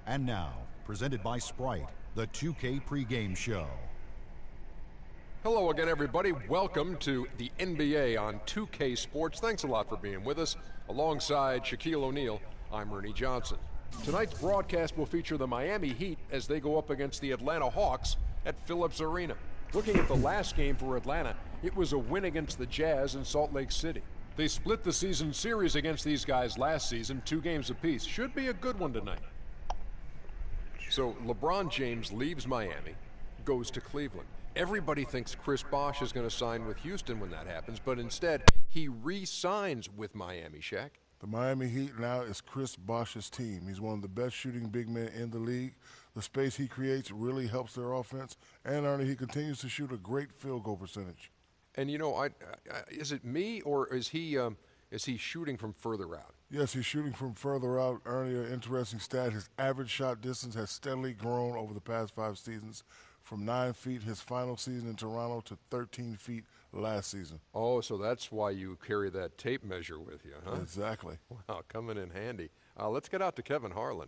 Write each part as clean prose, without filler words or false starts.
And now, presented by Sprite, the 2K pregame show. Hello again, everybody. Welcome to the NBA on 2K Sports. Thanks a lot for being with us. Alongside Shaquille O'Neal, I'm Ernie Johnson. Tonight's broadcast will feature the Miami Heat as they go up against the Atlanta Hawks at Phillips Arena. Looking at the last game for Atlanta, it was a win against the Jazz in Salt Lake City. They split the season series against these guys last season, 2 games apiece. Should be a good one tonight. So LeBron James leaves Miami, goes to Cleveland. Everybody thinks Chris Bosh is going to sign with Houston when that happens, but instead he re-signs with Miami. Shaq? The Miami Heat now is Chris Bosh's team. He's one of the best shooting big men in the league. The space he creates really helps their offense, and Ernie, he continues to shoot a great field goal percentage. And you know, is it me or is he shooting from further out? Yes, he's shooting from further out. Ernie, an interesting stat, his average shot distance has steadily grown over the past 5 seasons, from 9 feet his final season in Toronto to 13 feet last season. Oh, so that's why you carry that tape measure with you, huh? Exactly. Wow, coming in handy. Let's get out to Kevin Harlan.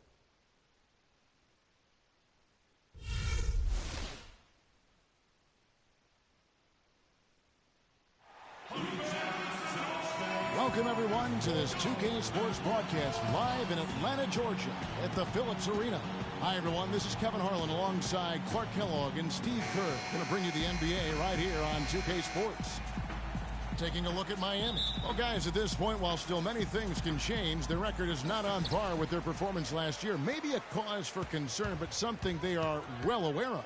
Welcome, everyone, to this 2K Sports broadcast live in Atlanta, Georgia at the Phillips Arena. Hi, everyone. This is Kevin Harlan alongside Clark Kellogg and Steve Kerr. Going to bring you the NBA right here on 2K Sports. Taking a look at Miami. Well, guys, at this point, while still many things can change, their record is not on par with their performance last year. Maybe a cause for concern, but something they are well aware of.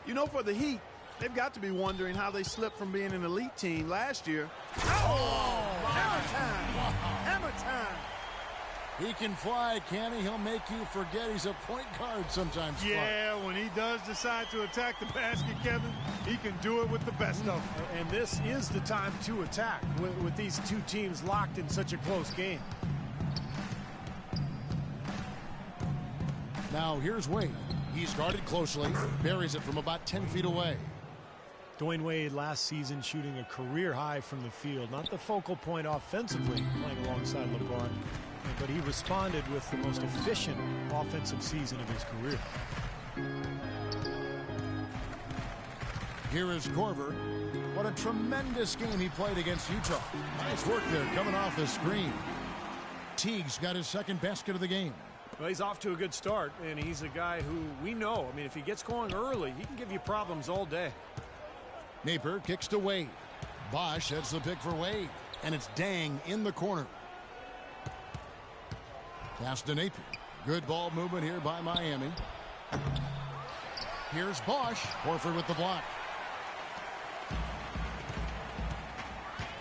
You know, for the Heat, they've got to be wondering how they slipped from being an elite team last year. Oh, hammer time! Wow. Hammer time! He can fly, can he? He'll make you forget he's a point guard sometimes. Yeah, when he does decide to attack the basket, Kevin, he can do it with the best of them. And this is the time to attack with these two teams locked in such a close game. Now here's Wade. He's guarded closely, buries it from about 10 feet away. Dwayne Wade last season shooting a career high from the field. Not the focal point offensively, playing alongside LeBron, but he responded with the most efficient offensive season of his career. Here is Korver. What a tremendous game he played against Utah. Nice work there coming off the screen. Teague's got his second basket of the game. Well, he's off to a good start, and he's a guy who we know. I mean, if he gets going early, he can give you problems all day. Napier kicks to Wade. Bosh heads the pick for Wade, and it's Dang in the corner. Pass to Napier. Good ball movement here by Miami. Here's Bosh. Horford with the block.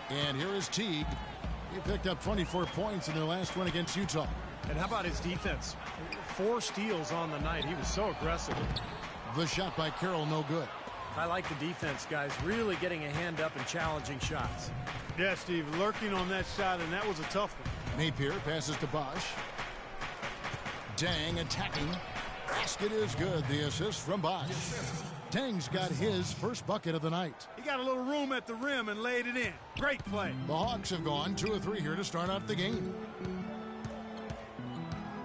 And here is Teague. He picked up 24 points in their last win against Utah. And how about his defense? 4 steals on the night. He was so aggressive. The shot by Carroll, no good. I like the defense, guys, really getting a hand up and challenging shots. Yeah, Steve, lurking on that shot, and that was a tough one. Napier passes to Bosh. Dang attacking. Basket is good. The assist from Bosh. Dang's got his first bucket of the night. He got a little room at the rim and laid it in. Great play. The Hawks have gone 2 of 3 here to start out the game.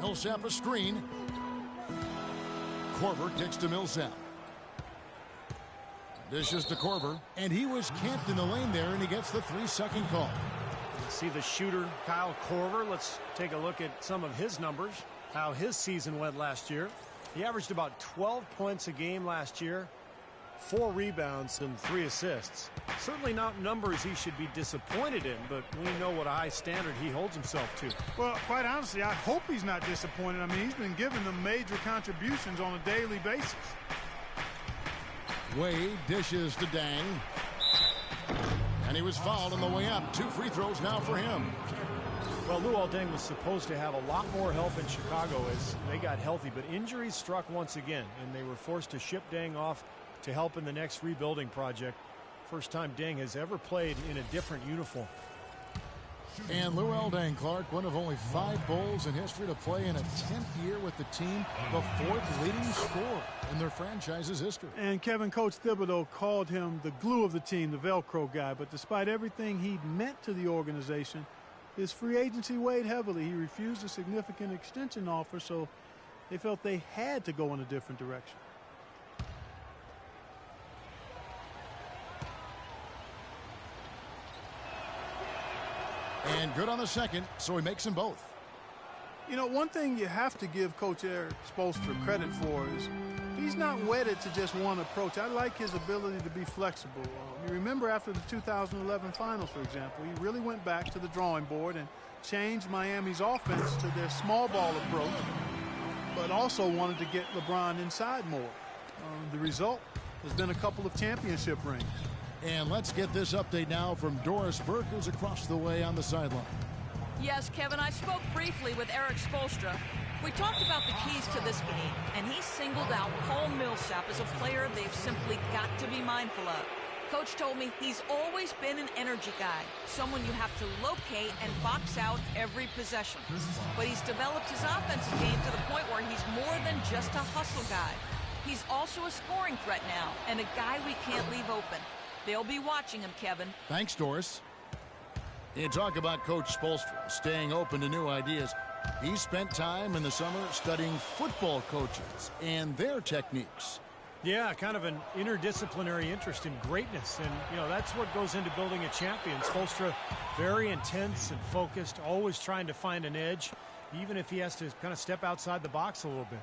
Millsap a screen. Korver kicks to Millsap. Dishes to Korver, and he was camped in the lane there, and he gets the 3-second call. See the shooter, Kyle Korver. Let's take a look at some of his numbers, how his season went last year. He averaged about 12 points a game last year, 4 rebounds and 3 assists. Certainly not numbers he should be disappointed in, but we know what a high standard he holds himself to. Well, quite honestly, I hope he's not disappointed. I mean, he's been giving them major contributions on a daily basis. Wade dishes to Dang. And he was fouled on the way up. 2 free throws now for him. Well, Luol Deng was supposed to have a lot more help in Chicago as they got healthy, but injuries struck once again, and they were forced to ship Deng off to help in the next rebuilding project. First time Deng has ever played in a different uniform. And Luol Deng, Clark, one of only 5 Bulls in history to play in a 10th year with the team, the 4th leading scorer in their franchise's history. And Kevin, Coach Thibodeau called him the glue of the team, the Velcro guy. But despite everything he meant to the organization, his free agency weighed heavily. He refused a significant extension offer, so They felt they had to go in a different direction. And good on the second, so he makes them both. You know, one thing you have to give Coach Eric Spoelstra credit for is he's not wedded to just one approach. I like his ability to be flexible. You remember after the 2011 finals, for example, he really went back to the drawing board and changed Miami's offense to their small ball approach, but also wanted to get LeBron inside more. The result has been a couple of championship rings. And let's get this update now from Doris Burke, who's across the way on the sideline. Yes, Kevin, I spoke briefly with Eric Spoelstra. We talked about the keys to this game, and he singled out Paul Millsap as a player they've simply got to be mindful of. Coach told me he's always been an energy guy, someone you have to locate and box out every possession. But he's developed his offensive game to the point where he's more than just a hustle guy. He's also a scoring threat now, and a guy we can't leave open. They'll be watching him, Kevin. Thanks, Doris. You talk about Coach Spoelstra staying open to new ideas. He spent time in the summer studying football coaches and their techniques. Yeah, kind of an interdisciplinary interest in greatness. And, you know, that's what goes into building a champion. Spoelstra, very intense and focused, always trying to find an edge, even if he has to kind of step outside the box a little bit.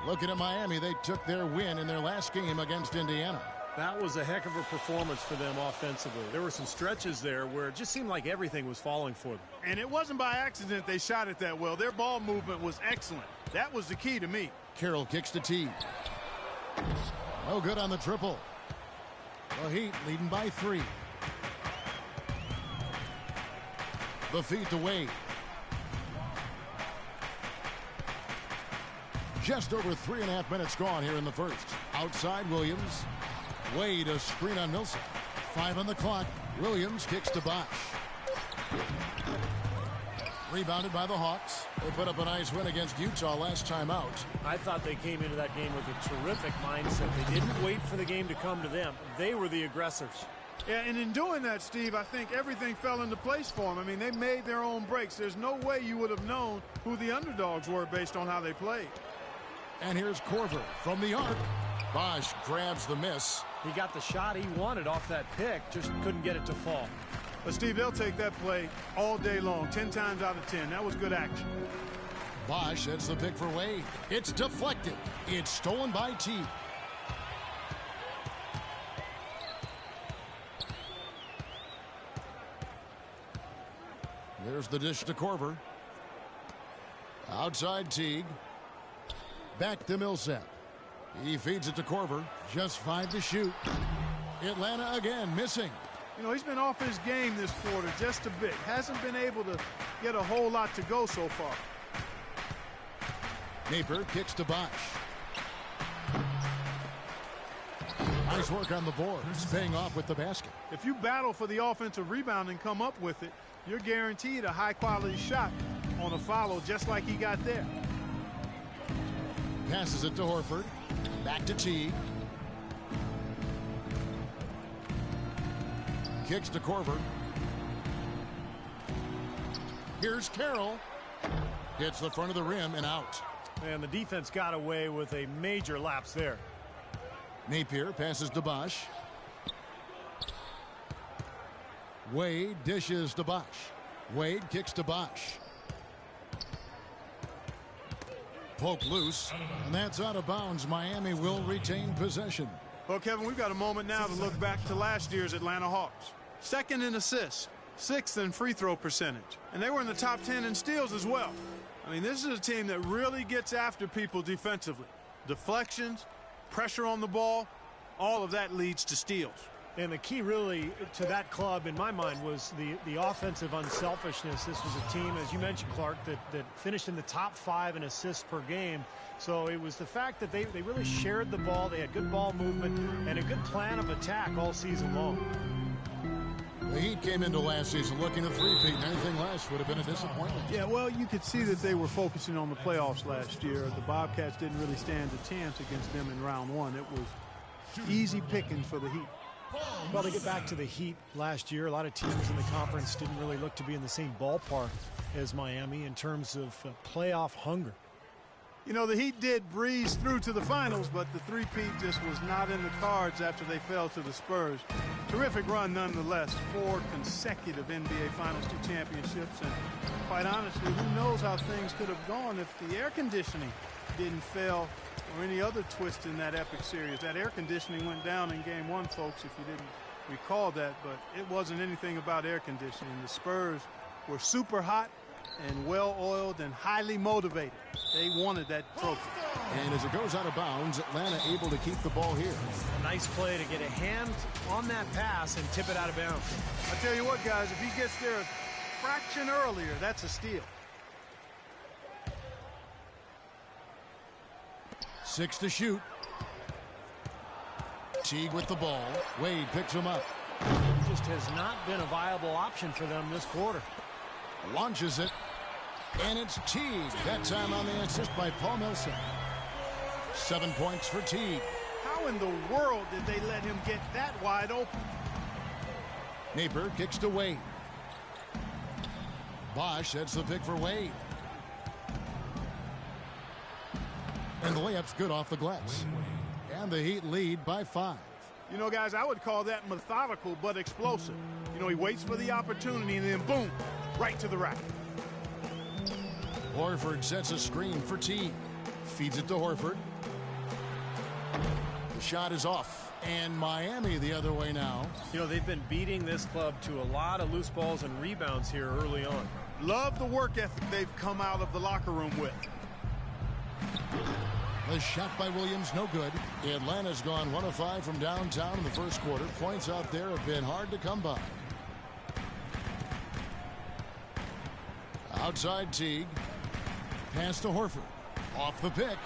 Looking at Miami, they took their win in their last game against Indiana. That was a heck of a performance for them offensively. There were some stretches there where it just seemed like everything was falling for them. And it wasn't by accident they shot it that well. Their ball movement was excellent. That was the key to me. Carroll kicks to T. No good on the triple. The Heat leading by 3. The feed to Wade. Just over 3.5 minutes gone here in the first. Outside Williams. Wade, a screen on Millsap. 5 on the clock. Williams kicks to Bosch. Rebounded by the Hawks. They put up a nice win against Utah last time out. I thought they came into that game with a terrific mindset. They didn't wait for the game to come to them. They were the aggressors. Yeah, and in doing that, Steve, I think everything fell into place for them. I mean, they made their own breaks. There's no way you would have known who the underdogs were based on how they played. And here's Korver from the arc. Bosch grabs the miss. He got the shot he wanted off that pick, just couldn't get it to fall. But, Steve, they'll take that play all day long, 10 times out of 10. That was good action. Bosch hits the pick for Wade. It's deflected. It's stolen by T. There's the dish to Korver. Outside Teague. Back to Millsap. He feeds it to Korver. Just 5 to shoot. Atlanta again missing. You know, he's been off his game this quarter just a bit. Hasn't been able to get a whole lot to go so far. Napier kicks to Bosch. Nice work on the board. It's paying off with the basket. If you battle for the offensive rebound and come up with it, you're guaranteed a high-quality shot on a follow just like he got there. Passes it to Horford. Back to Teague. Kicks to Korver. Here's Carroll. Hits the front of the rim and out. And the defense got away with a major lapse there. Napier passes to Bosch. Wade dishes to Bosch. Wade kicks to Bosch. Poke loose, and that's out of bounds. Miami will retain possession. Well, Kevin, we've got a moment now to look back to last year's Atlanta Hawks. 2nd in assists, 6th in free throw percentage, and they were in the top 10 in steals as well. I mean, this is a team that really gets after people defensively. Deflections, pressure on the ball, all of that leads to steals. And the key really to that club, in my mind, was the offensive unselfishness. This was a team, as you mentioned, Clark, that finished in the top 5 in assists per game. So it was the fact that they really shared the ball. They had good ball movement and a good plan of attack all season long. The Heat came into last season looking to three-peat, and anything less would have been a disappointment. Yeah, well, you could see that they were focusing on the playoffs last year. The Bobcats didn't really stand a chance against them in round 1. It was easy pickings for the Heat. Well, to get back to the Heat last year, a lot of teams in the conference didn't really look to be in the same ballpark as Miami in terms of playoff hunger. You know, the Heat did breeze through to the finals, but the three-peat just was not in the cards after they fell to the Spurs. Terrific run nonetheless. 4 consecutive NBA Finals, 2 championships, and quite honestly, who knows how things could have gone if the air conditioning didn't fail or any other twist in that epic series. That air conditioning went down in Game 1, folks, if you didn't recall that, but it wasn't anything about air conditioning. The Spurs were super hot and well-oiled and highly motivated. They wanted that trophy. And as it goes out of bounds, Atlanta able to keep the ball here. A nice play to get a hand on that pass and tip it out of bounds. I tell you what, guys, if he gets there a fraction earlier, that's a steal. 6 to shoot. Teague with the ball. Wade picks him up. Just has not been a viable option for them this quarter. Launches it. And it's Teague. That time on the assist by Paul Millsap. 7 points for Teague. How in the world did they let him get that wide open? Napier kicks to Wade. Bosch sets the pick for Wade. And the layup's good off the glass. And the Heat lead by 5. You know, guys, I would call that methodical but explosive. You know, he waits for the opportunity and then boom, right to the rack. Horford sets a screen for Teague. Feeds it to Horford. The shot is off. And Miami the other way now. You know, they've been beating this club to a lot of loose balls and rebounds here early on. Love the work ethic they've come out of the locker room with. The shot by Williams, no good. Atlanta's gone 1 of 5 from downtown in the first quarter. Points out there have been hard to come by. Outside Teague. Pass to Horford. Off the pick.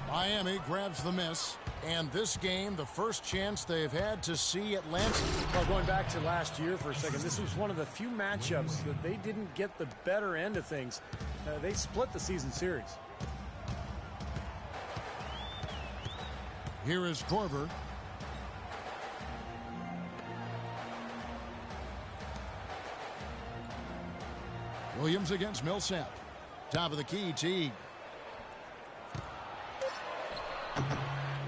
Miami grabs the miss. And this game, the first chance they've had to see Atlanta. Well, going back to last year for a second, this was one of the few matchups that they didn't get the better end of things. They split the season series. Here is Korver. Williams against Millsap. Top of the key, Teague.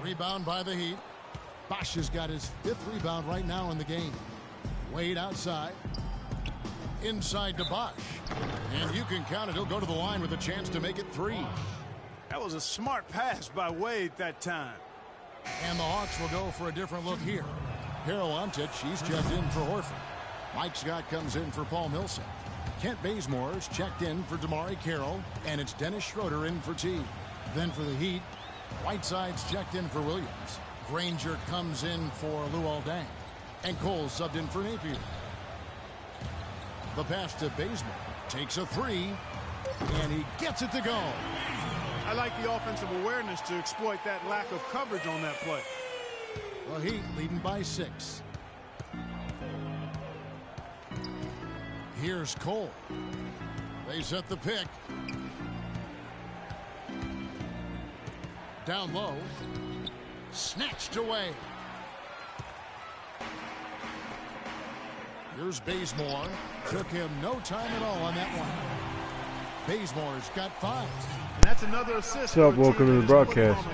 Rebound by the Heat. Bosch has got his 5th rebound right now in the game. Wade outside. Inside to Bosch. And you can count it. He'll go to the line with a chance to make it 3. That was a smart pass by Wade that time. And the Hawks will go for a different look here. Hero-Ontic, he's checked in for Horford. Mike Scott comes in for Paul Millsap. Kent Bazemore's checked in for DeMarre Carroll. And it's Dennis Schroeder in for Teague. Then for the Heat, Whiteside's checked in for Williams. Granger comes in for Luol Deng. And Cole subbed in for Napier. The pass to Bazemore. Takes a 3. And he gets it to go. I like the offensive awareness to exploit that lack of coverage on that play. The Heat leading by 6. Here's Cole. They set the pick. Down low. Snatched away. Here's Bazemore. Took him no time at all on that one. Bazemore's got 5. And that's another assist. What's up? Welcome to the broadcast.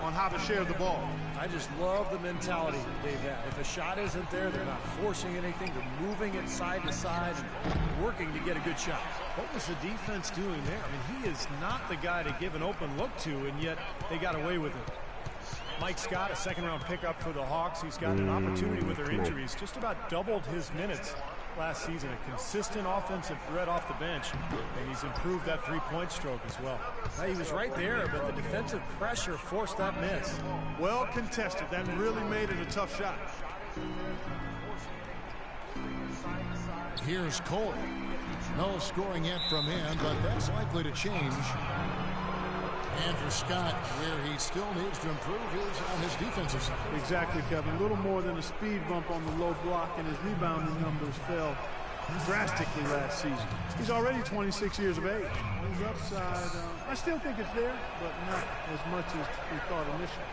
On how to share the ball. I just love the mentality they've had. If a shot isn't there, they're not forcing anything. They're moving it side to side and working to get a good shot. What was the defense doing there? I mean, he is not the guy to give an open look to, and yet they got away with it. Mike Scott, a second-round pickup for the Hawks. He's got an opportunity with their injuries. Just about doubled his minutes last season. A consistent offensive threat off the bench, and he's improved that three-point stroke as well. Now, he was right there, but the defensive pressure forced that miss. Well contested. That really made it a tough shot. Here's Cole. No scoring yet from him, but that's likely to change. And for Scott, where he still needs to improve on his defensive side. Exactly, Kevin. A little more than a speed bump on the low block, and his rebounding numbers fell drastically last season. He's already 26 years of age. His upside, I still think it's there, but not as much as we thought initially.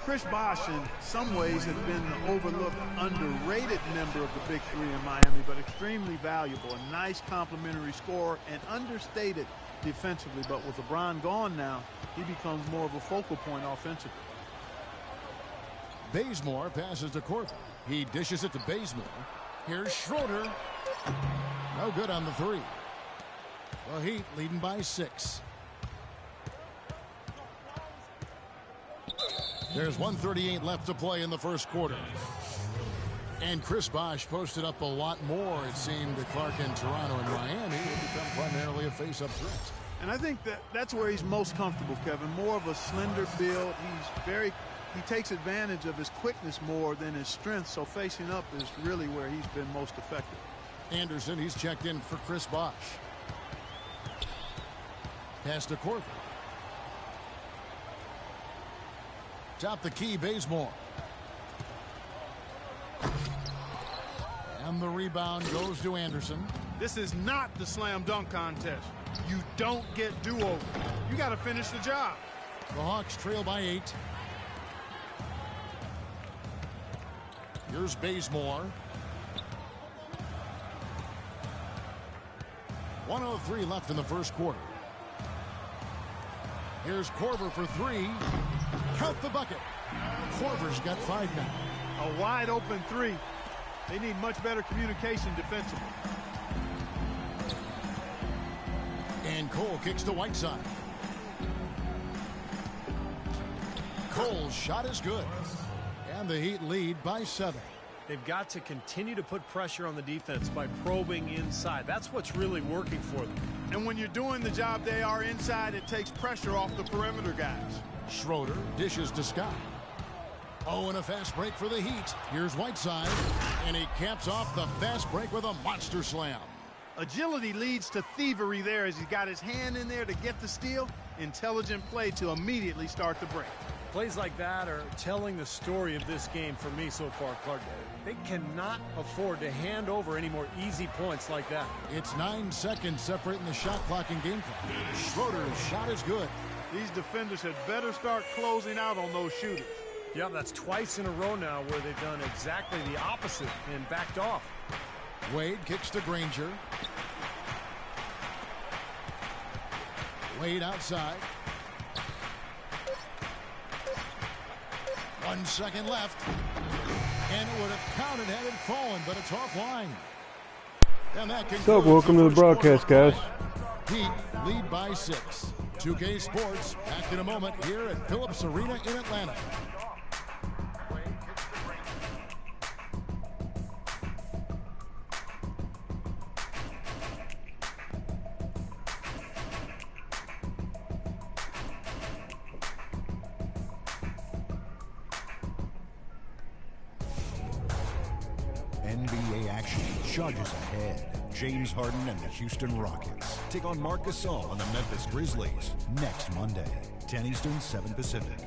Chris Bosh, in some ways, has been the overlooked, underrated member of the Big Three in Miami, but extremely valuable. A nice complementary scorer and understated defensively. But with LeBron gone now, he becomes more of a focal point offensively. Bazemore passes to Korver. He dishes it to Bazemore. Here's Schroeder. No good on the three. The Heat leading by 6. There's 1:38 left to play in the first quarter. And Chris Bosh posted up a lot more, it seemed, to Clark in Toronto and Miami. It become primarily a face-up threat. And I think that's where he's most comfortable, Kevin. More of a slender build. He takes advantage of his quickness more than his strength, so facing up is really where he's been most effective. Anderson, he's checked in for Chris Bosh. Pass to Korver. Top the key, Bazemore. And the rebound goes to Anderson. This is not the slam dunk contest. You don't get do-over. You got to finish the job. The Hawks trail by 8. Here's Bazemore. 1:03 left in the first quarter. Here's Korver for 3. Count the bucket. Korver's got 5 now. A wide open 3. They need much better communication defensively. And Cole kicks to Whiteside. Cole's shot is good. And the Heat lead by 7. They've got to continue to put pressure on the defense by probing inside. That's what's really working for them. And when you're doing the job they are inside, it takes pressure off the perimeter guys. Schroeder dishes to Scott. Oh, and a fast break for the Heat. Here's Whiteside, and he caps off the fast break with a monster slam. Agility leads to thievery there as he's got his hand in there to get the steal. Intelligent play to immediately start the break. Plays like that are telling the story of this game for me so far, Clark. They cannot afford to hand over any more easy points like that. It's 9 seconds separating the shot clock and game clock. Schroeder's shot is good. These defenders had better start closing out on those shooters. Yeah, that's twice in a row now where they've done exactly the opposite and backed off. Wade kicks to Granger. Wade outside. 1 second left. And it would have counted had it fallen, but it's offline. And that concludes. What's up? Welcome to the broadcast, guys. Heat lead by 6. 2K Sports back in a moment here at Phillips Arena in Atlanta. NBA action charges ahead. James Harden and the Houston Rockets take on Marc Gasol and the Memphis Grizzlies next Monday, 10 Eastern, 7 Pacific.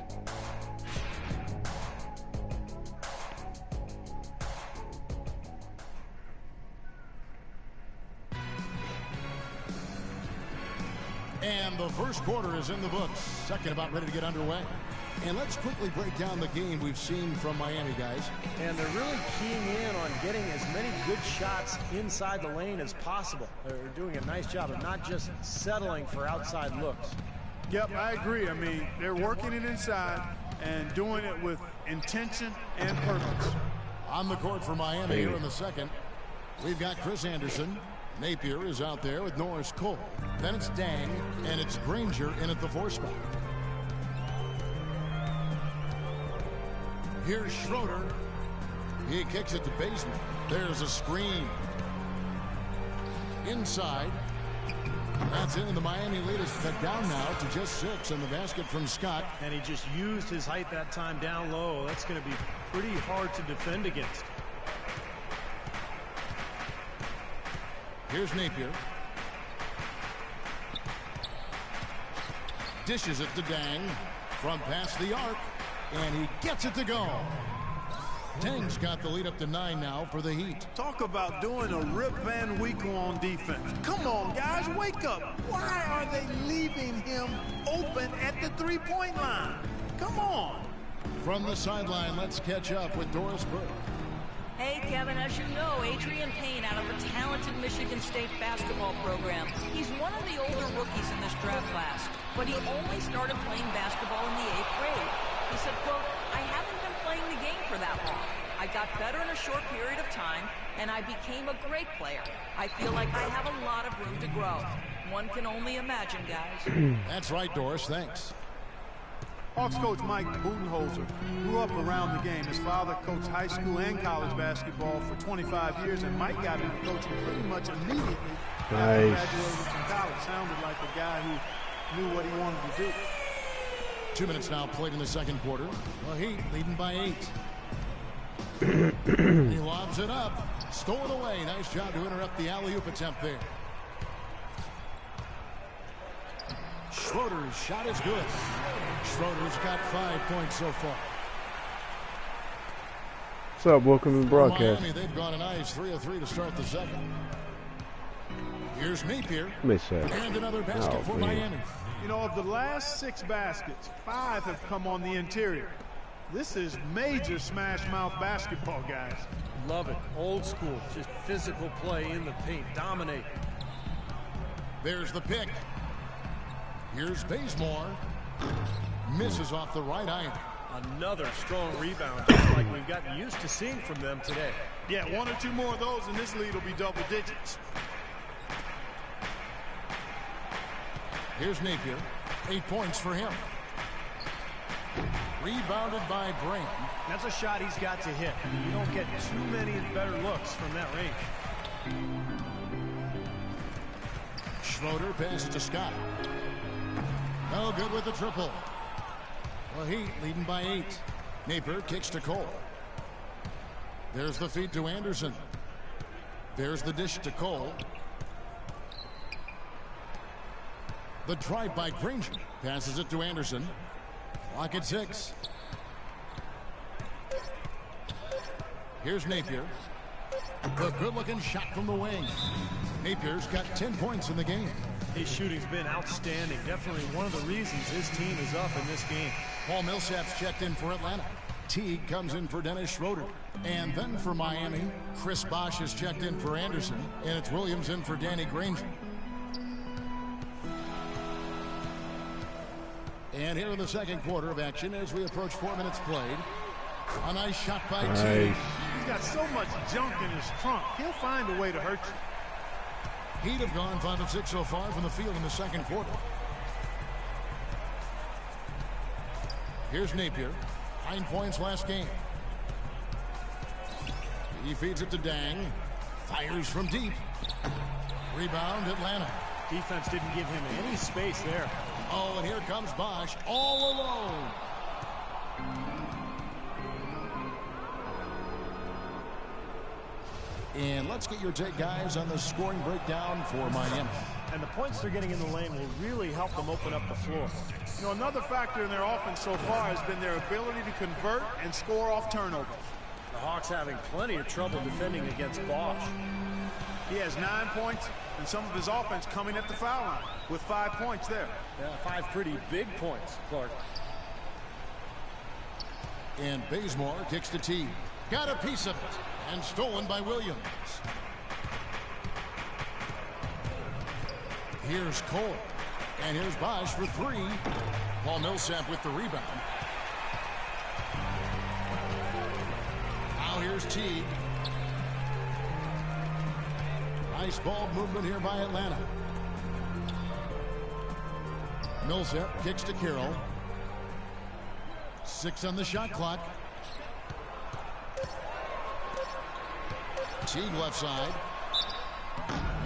And the first quarter is in the books. Second about ready to get underway. And let's quickly break down the game we've seen from Miami, guys. And they're really keying in on getting as many good shots inside the lane as possible. They're doing a nice job of not just settling for outside looks. Yep, I agree. I mean, they're working it inside and doing it with intention and purpose. On the court for Miami here in the second, we've got Chris Anderson. Napier is out there with Norris Cole. Then it's Dang, and it's Granger in at the 4 spot. Here's Schroeder. He kicks it to Bazemore. There's a screen. Inside. That's it, and the Miami lead is cut down now to just 6 on the basket from Scott. And he just used his height that time down low. That's going to be pretty hard to defend against. Here's Napier. Dishes it to Dang from past the arc, and he gets it to go. Dang's got the lead up to 9 now for the Heat. Talk about doing a Rip Van Winkle on defense. Come on, guys, wake up. Why are they leaving him open at the 3-point line? Come on. From the sideline, let's catch up with Doris Burke. Hey, Kevin, as you know, Adrian Payne out of the talented Michigan State basketball program. He's one of the older rookies in this draft class, but he only started playing basketball in the 8th grade. He said, quote, I haven't been playing the game for that long. I got better in a short period of time, and I became a great player. I feel like I have a lot of room to grow. One can only imagine, guys. That's right, Doris. Thanks. Hawks coach Mike Budenholzer grew up around the game. His father coached high school and college basketball for 25 years, and Mike got into coaching pretty much immediately after graduating from college. Sounded like a guy who knew what he wanted to do. 2 minutes now played in the second quarter. The Heat leading by 8. He lobs it up. Stolen away. Nice job to interrupt the alley-oop attempt there. Schroeder's shot is good. Schroeder's got 5 points so far. What's up? Welcome to the broadcast. Miami, they've gone a nice 3 of 3 to start the second. Here's Napier. And another basket for Miami. You know, of the last 6 baskets, 5 have come on the interior. This is major smash mouth basketball, guys. Love it. Old school. Just physical play in the paint. Dominate. There's the pick. Here's Bazemore. Misses off the right iron. Another strong rebound, just like we've gotten used to seeing from them today. Yeah, 1 or 2 more of those, and this lead will be double digits. Here's Napier. 8 points for him. Rebounded by Brand. That's a shot he's got to hit. You don't get too many better looks from that range. Schroeder passes to Scott. No good with the triple. The Heat leading by 8. Napier kicks to Cole. There's the feed to Anderson. There's the dish to Cole. The drive by Granger. Passes it to Anderson. Clock at 6. Here's Napier. The good-looking shot from the wing. Napier's got 10 points in the game. His shooting's been outstanding. Definitely one of the reasons his team is up in this game. Paul Millsap's checked in for Atlanta. Teague comes in for Dennis Schroeder. And then for Miami, Chris Bosh is checked in for Anderson. And it's Williams in for Danny Granger. And here in the second quarter of action as we approach 4 minutes played. A nice shot by Teague. He's got so much junk in his trunk. He'll find a way to hurt you. He'd have gone 5 of 6 so far from the field in the second quarter. Here's Napier. 9 points last game. He feeds it to Dang. Fires from deep. Rebound Atlanta. Defense didn't give him any space there. Oh, and here comes Bosh all alone. And let's get your take, guys, on the scoring breakdown for Miami. And the points they're getting in the lane will really help them open up the floor. You know, another factor in their offense so far has been their ability to convert and score off turnovers. The Hawks having plenty of trouble defending against Bosh. He has 9 points, and some of his offense coming at the foul line with 5 points there. Yeah, 5 pretty big points, Clark. And Bazemore kicks to Teague. Got a piece of it. And stolen by Williams. Here's Cole. And here's Bosh for 3. Paul Millsap with the rebound. Now here's Teague. Nice ball movement here by Atlanta. Millsap kicks to Carroll. 6 on the shot clock. Teague left side.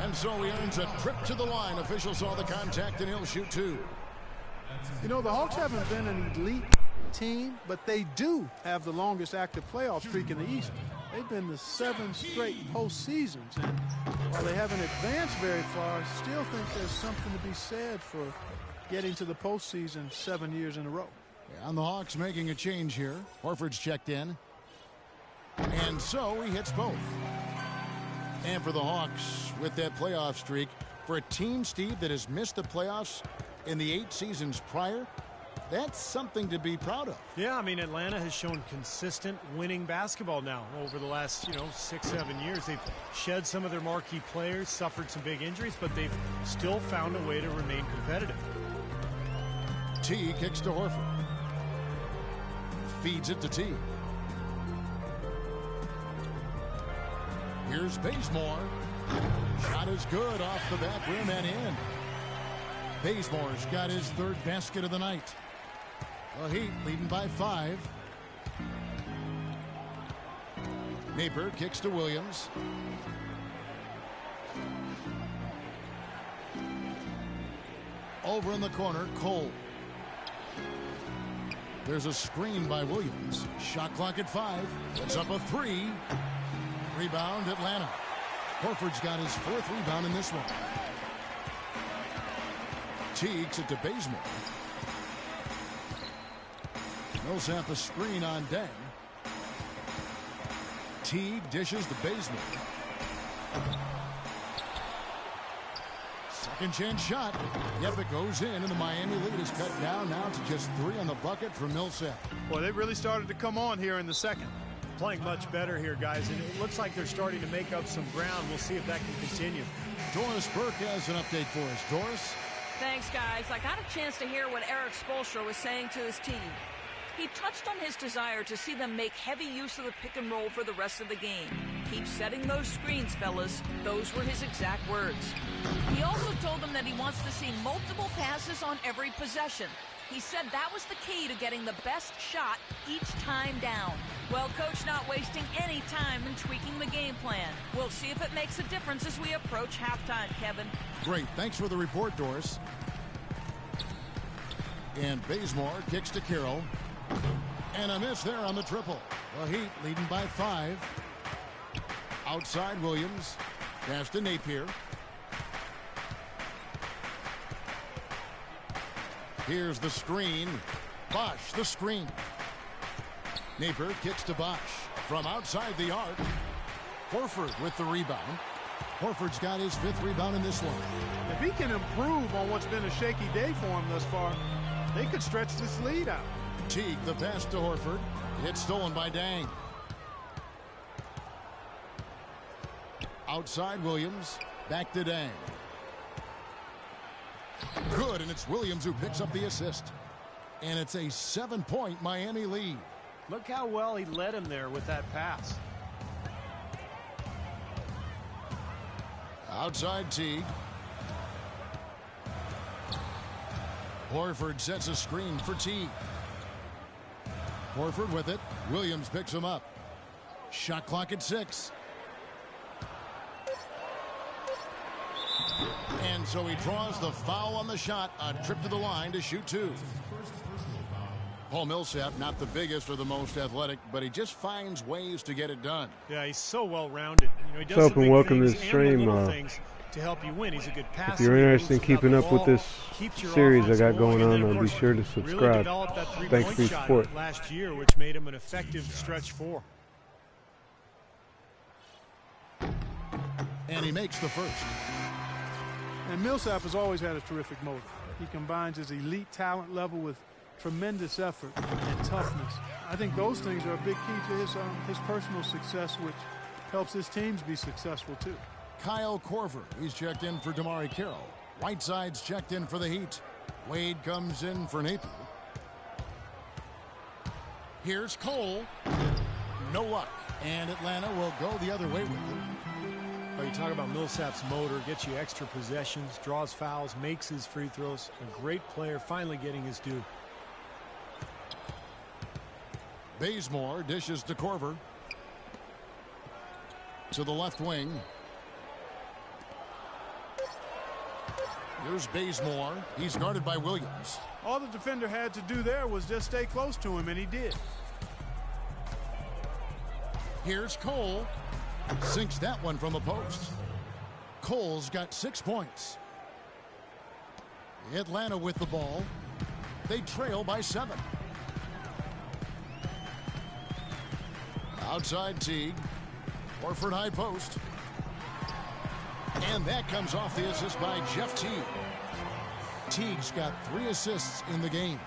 And so he earns a trip to the line. Officials saw the contact and he'll shoot 2. You know, the Hawks haven't been an elite team, but they do have the longest active playoff streak in the East. They've been the 7 straight postseasons. And while they haven't advanced very far, I still think there's something to be said for getting to the postseason 7 years in a row. Yeah, and the Hawks making a change here. Horford's checked in. And so he hits both. And for the Hawks, with that playoff streak, for a team, Steve, that has missed the playoffs in the 8 seasons prior, That's something to be proud of. Yeah, I mean, Atlanta has shown consistent winning basketball now over the last, 6-7 years. They've shed some of their marquee players, suffered some big injuries, but they've still found a way to remain competitive. T kicks to Horford. Feeds it to T. Here's Bazemore. Shot is good off the back rim and in. Bazemore's got his third basket of the night. The Heat leading by 5. Napier kicks to Williams. Over in the corner, Cole. There's a screen by Williams. Shot clock at 5. It's up a 3. Rebound, Atlanta. Horford's got his 4th rebound in this one. Teagues it to Bazemore. Millsap a screen on Deng. Teague dishes to Bazemore. Second chance shot. Yep, it goes in, and the Miami lead is cut down now to just 3 on the bucket for Millsap. Well, they really started to come on here in the second. Playing much better here, guys, and it looks like they're starting to make up some ground. We'll see if that can continue. Doris Burke has an update for us. Doris? Thanks, guys. I got a chance to hear what Eric Spoelstra was saying to his team. He touched on his desire to see them make heavy use of the pick and roll for the rest of the game. Keep setting those screens, fellas. Those were his exact words. He also told them that he wants to see multiple passes on every possession. He said that was the key to getting the best shot each time down. Well, Coach not wasting any time in tweaking the game plan. We'll see if it makes a difference as we approach halftime, Kevin. Great. Thanks for the report, Doris. And Bazemore kicks to Carroll. And a miss there on the triple. The Heat leading by 5. Outside Williams. Pass to Napier. Here's the screen. Bosch the screen. Napier kicks to Bosch. From outside the arc. Horford with the rebound. Horford's got his 5th rebound in this one. If he can improve on what's been a shaky day for him thus far, they could stretch this lead out. Teague the pass to Horford. It's stolen by Deng. Outside Williams. Back to Deng. Good, and it's Williams who picks up the assist. And it's a 7-point Miami lead. Look how well he led him there with that pass. Outside Teague. Horford sets a screen for Teague. Horford with it. Williams picks him up. Shot clock at 6. And so he draws the foul on the shot. A trip to the line to shoot 2. Paul Millsap, not the biggest or the most athletic, but he just finds ways to get it done. Yeah, he's so well-rounded. He does What's up, the and big welcome to things the and stream. little things to help you win. He's a good passer. If you're interested in keeping up with this series I got going on, be sure to subscribe. Thanks for your support. Last year, which made him an effective stretch 4. And he makes the first. And Millsap has always had a terrific motor. He combines his elite talent level with tremendous effort and toughness. I think those things are a big key to his personal success, which helps his teams be successful too. Kyle Korver, he's checked in for Damari Carroll. Whiteside's checked in for the Heat. Wade comes in for Napier. Here's Cole. No luck. And Atlanta will go the other way with him. Oh, you talk about Millsap's motor, gets you extra possessions, draws fouls, makes his free throws. A great player, finally getting his due. Bazemore dishes to Korver. To the left wing. Here's Bazemore. He's guarded by Williams. All the defender had to do there was just stay close to him, and he did. Here's Cole. Sinks that one from the post. Cole's got 6 points. Atlanta with the ball. They trail by 7. Outside Teague. Horford high post. And that comes off the assist by Jeff Teague. Teague's got 3 assists in the game.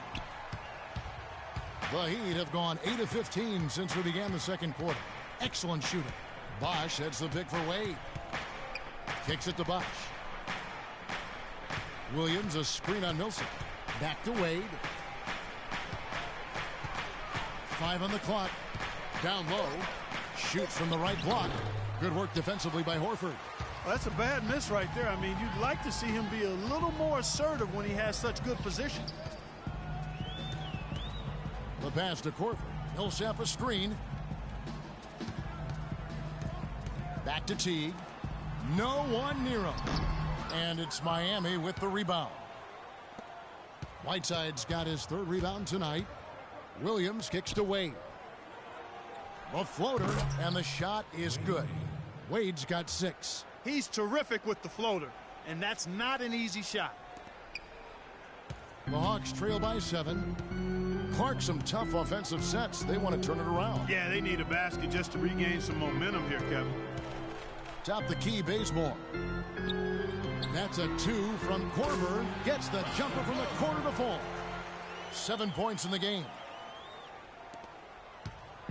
The Heat have gone 8 of 15 since we began the second quarter. Excellent shooting. Bosch heads the pick for Wade. Kicks it to Bosch. Williams, a screen on Millsap. Back to Wade. 5 on the clock. Down low. Shoots from the right block. Good work defensively by Horford. Well, that's a bad miss right there. I mean, you'd like to see him be a little more assertive when he has such good position. The pass to Corver. Millsap a screen. Back to Teague. No one near him. And it's Miami with the rebound. Whiteside's got his third rebound tonight. Williams kicks to Wade. A floater, and the shot is good. Wade's got 6. He's terrific with the floater, and that's not an easy shot. The Hawks trail by 7. Clark, some tough offensive sets. They want to turn it around. Yeah, they need a basket just to regain some momentum here, Kevin. Top the key, Bazemore. That's a 2 from Corver. Gets the jumper from the corner to fall. 7 points in the game.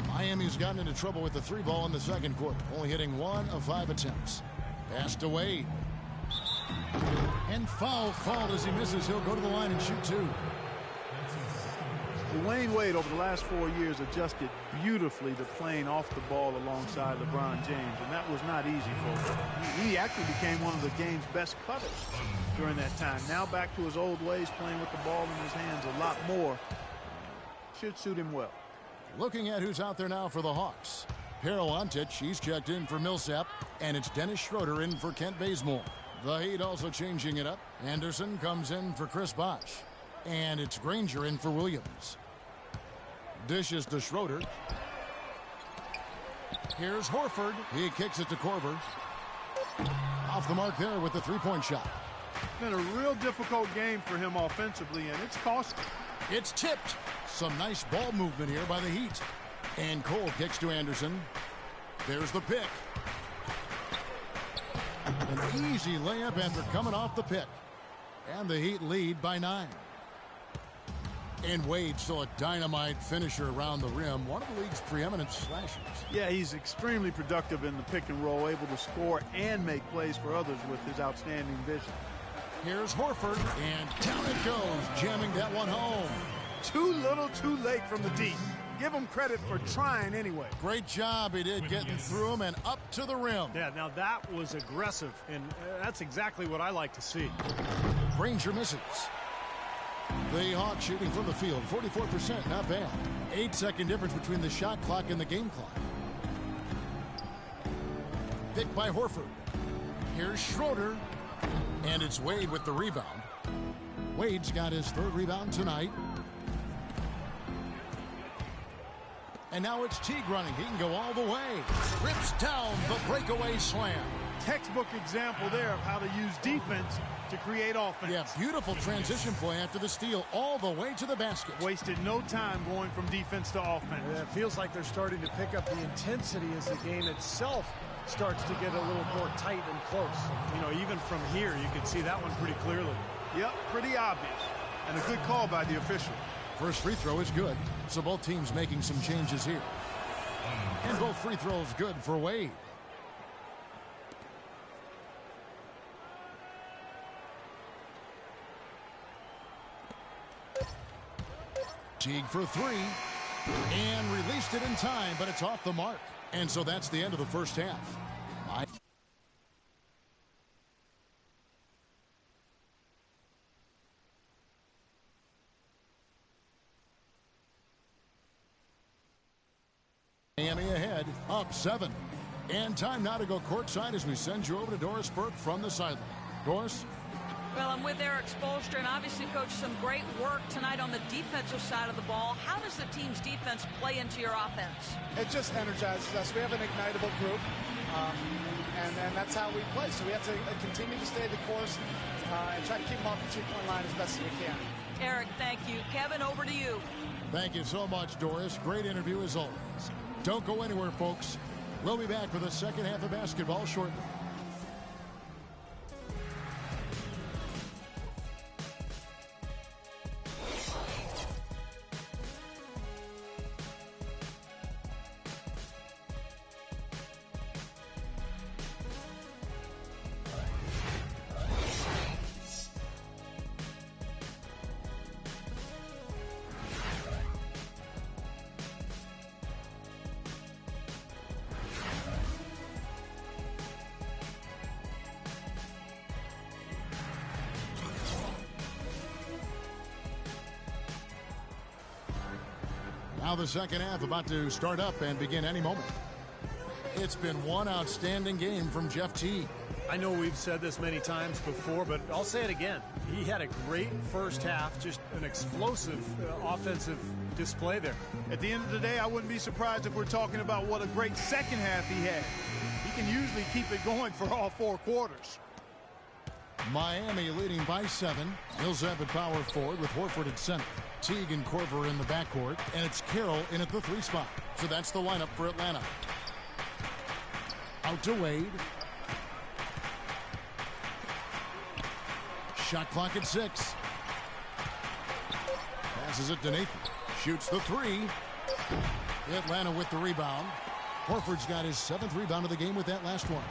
Miami's gotten into trouble with the 3 ball in the second quarter, only hitting 1 of 5 attempts. Pass to Wade. And foul called as he misses. He'll go to the line and shoot 2. Dwayne Wade over the last 4 years adjusted beautifully to playing off the ball alongside LeBron James, and that was not easy for him. He actually became one of the game's best cutters during that time. Now back to his old ways, playing with the ball in his hands a lot more. Should suit him well. Looking at who's out there now for the Hawks. Peroantic, he's checked in for Millsap, and it's Dennis Schroeder in for Kent Bazemore. The Heat also changing it up. Anderson comes in for Chris Bosh. And it's Granger in for Williams. Dishes to Schroeder. Here's Horford. He kicks it to Corver. Off the mark there with the 3-point shot. It's been a real difficult game for him offensively, and it's costly. It's tipped. Some nice ball movement here by the Heat. And Cole kicks to Anderson. There's the pick. An easy layup after coming off the pick. And the Heat lead by 9. And Wade still a dynamite finisher around the rim. One of the league's preeminent slashers. Yeah, he's extremely productive in the pick and roll, able to score and make plays for others with his outstanding vision. Here's Horford, and down it goes, jamming that one home. Too little, too late from the deep. Give him credit for trying anyway. Great job he did getting through him and up to the rim. Yeah, now that was aggressive, and that's exactly what I like to see. Granger misses. The Hawks shooting from the field, 44%, not bad. 8-second difference between the shot clock and the game clock. Picked by Horford. Here's Schroeder, and it's Wade with the rebound. Wade's got his third rebound tonight. And now it's Teague running. He can go all the way. Rips down the breakaway slam. Textbook example there of how to use defense to create offense. Yeah, beautiful transition play after the steal all the way to the basket. Wasted no time going from defense to offense. Yeah, it feels like they're starting to pick up the intensity as the game itself starts to get a little more tight and close. You know, even from here, you can see that one pretty clearly. Yep, pretty obvious. And a good call by the official. First free throw is good, so both teams making some changes here. And both free throws good for Wade. Teague for 3. And released it in time, but it's off the mark. And so that's the end of the first half. Miami ahead, up 7. And time now to go courtside as we send you over to Doris Burke from the sideline. Doris? Well, I'm with Eric Spoelstra, and obviously, Coach, some great work tonight on the defensive side of the ball. How does the team's defense play into your offense? It just energizes us. We have an ignitable group, and that's how we play. So we have to continue to stay the course and try to keep them off the 2-point line as best as we can. Eric, thank you. Kevin, over to you. Thank you so much, Doris. Great interview as always. Don't go anywhere, folks. We'll be back for the second half of basketball shortly. Now the second half about to start up and begin any moment. It's been one outstanding game from Jeff Teague. I know we've said this many times before, but I'll say it again. He had a great first half, just an explosive offensive display there. At the end of the day, I wouldn't be surprised if we're talking about what a great second half he had. He can usually keep it going for all 4 quarters. Miami leading by 7. Millsap at power forward with Horford at center. Teague and Korver in the backcourt, and it's Carroll in at the 3 spot. So that's the lineup for Atlanta. Out to Wade. Shot clock at 6. Passes it to Nathan. Shoots the 3. Atlanta with the rebound. Horford's got his 7th rebound of the game with that last one.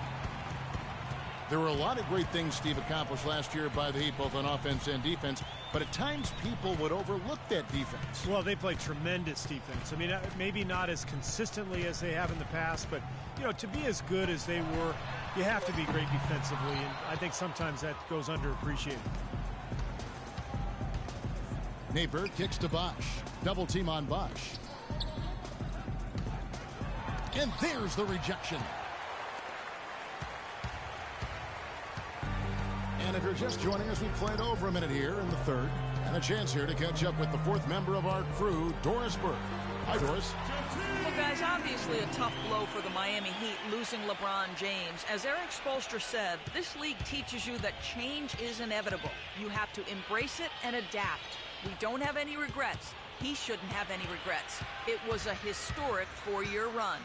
There were a lot of great things Steve accomplished last year by the Heat, both on offense and defense, but at times people would overlook that defense. Well, they play tremendous defense. I mean, maybe not as consistently as they have in the past, but, you know, to be as good as they were, you have to be great defensively, and I think sometimes that goes underappreciated. Napier kicks to Bosch. Double team on Bosch. And there's the rejection. And if you're just joining us, we played over a minute here in the third. And a chance here to catch up with the 4th member of our crew, Doris Burke. Hi, Doris. Well, guys, obviously a tough blow for the Miami Heat losing LeBron James. As Eric Spoelstra said, this league teaches you that change is inevitable. You have to embrace it and adapt. We don't have any regrets. He shouldn't have any regrets. It was a historic 4-year run.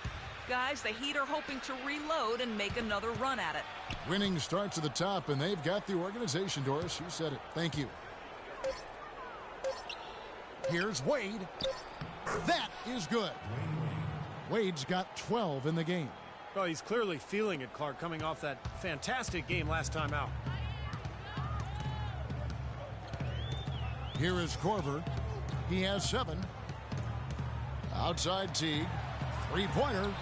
Guys, the Heat are hoping to reload and make another run at it. Winning starts at the top, and they've got the organization, Doris. You said it. Thank you. Here's Wade. That is good. Wade's got 12 in the game. Well, he's clearly feeling it, Clark, coming off that fantastic game last time out. Here is Korver. He has 7. Outside Teague. 3-pointer.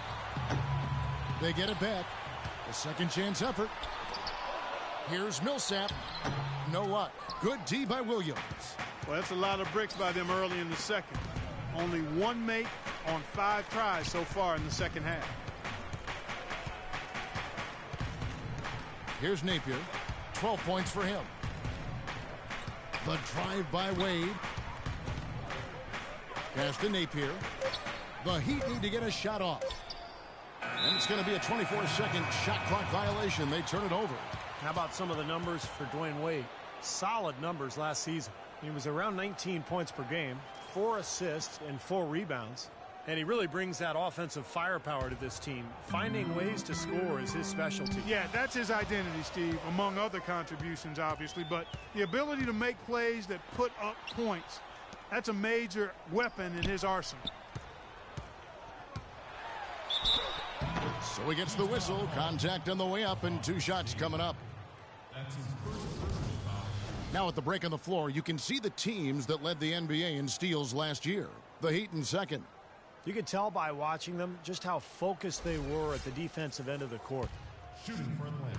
They get it back. A second chance effort. Here's Millsap. No luck. Good D by Williams. Well, that's a lot of bricks by them early in the second. Only 1 make on 5 tries so far in the second half. Here's Napier. 12 points for him. The drive by Wade. Pass to Napier. The Heat need to get a shot off. And it's going to be a 24-second shot clock violation. They turn it over. How about some of the numbers for Dwayne Wade? Solid numbers last season. He was around 19 points per game, 4 assists, and 4 rebounds. And he really brings that offensive firepower to this team. Finding ways to score is his specialty. Yeah, that's his identity, Steve, among other contributions, obviously. But the ability to make plays that put up points, that's a major weapon in his arsenal. So he gets the whistle. Contact on the way up, and 2 shots coming up. Now at the break on the floor, you can see the teams that led the NBA in steals last year. The Heat in second. You can tell by watching them just how focused they were at the defensive end of the court. Shooting for Atlanta.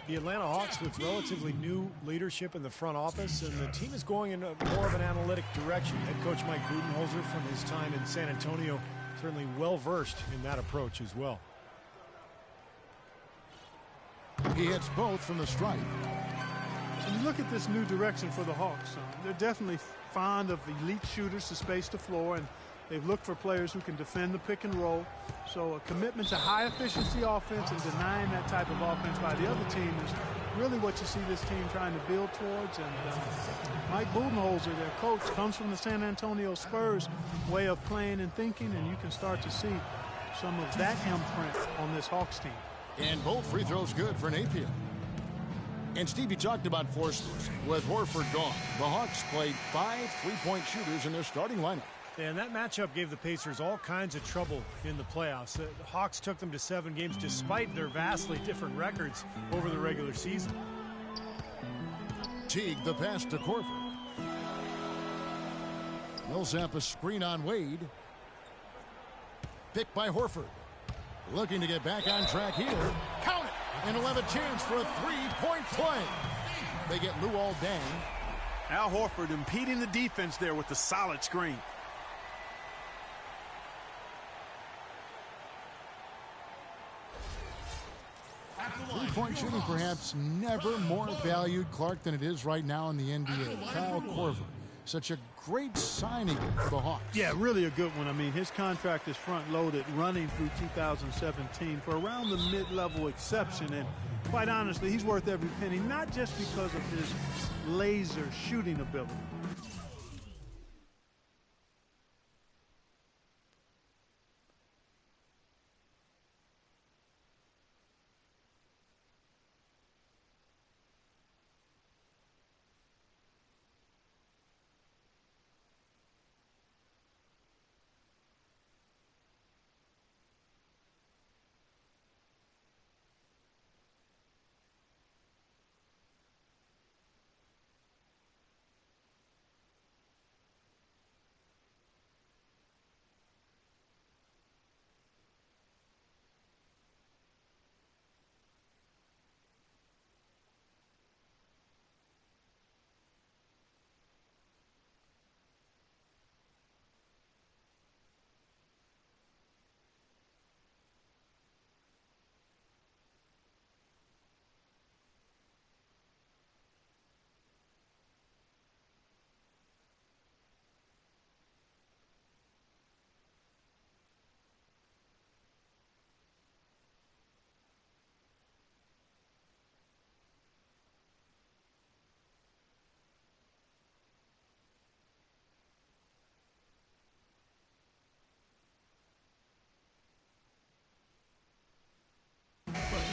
The Atlanta Hawks with relatively new leadership in the front office, and the team is going in more of an analytic direction. Head coach Mike Budenholzer from his time in San Antonio, certainly well-versed in that approach as well. He hits both from the stripe. When you look at this new direction for the Hawks, they're definitely fond of elite shooters to space the floor, and they've looked for players who can defend the pick and roll. So a commitment to high efficiency offense and denying that type of offense by the other team is really what you see this team trying to build towards. And Mike Budenholzer, their coach, comes from the San Antonio Spurs way of playing and thinking, and you can start to see some of that imprint on this Hawks team. And both free throws good for Napier. And Stevie talked about forces. With Horford gone, the Hawks played 5 3-point shooters in their starting lineup. And that matchup gave the Pacers all kinds of trouble in the playoffs. The Hawks took them to 7 games despite their vastly different records over the regular season. Teague the pass to Korver. Millsap a screen on Wade. Picked by Horford. Looking to get back on track here. Count it! And he'll have a chance for a 3-point play. They get Luol Deng. Al Horford impeding the defense there with the solid screen. Three-point shooting perhaps never more valued, Clark, than it is right now in the NBA. Kyle Korver, such a great signing for the Hawks. Yeah, really a good one. I mean, his contract is front-loaded, running through 2017 for around the mid-level exception. And quite honestly, he's worth every penny, not just because of his laser shooting ability.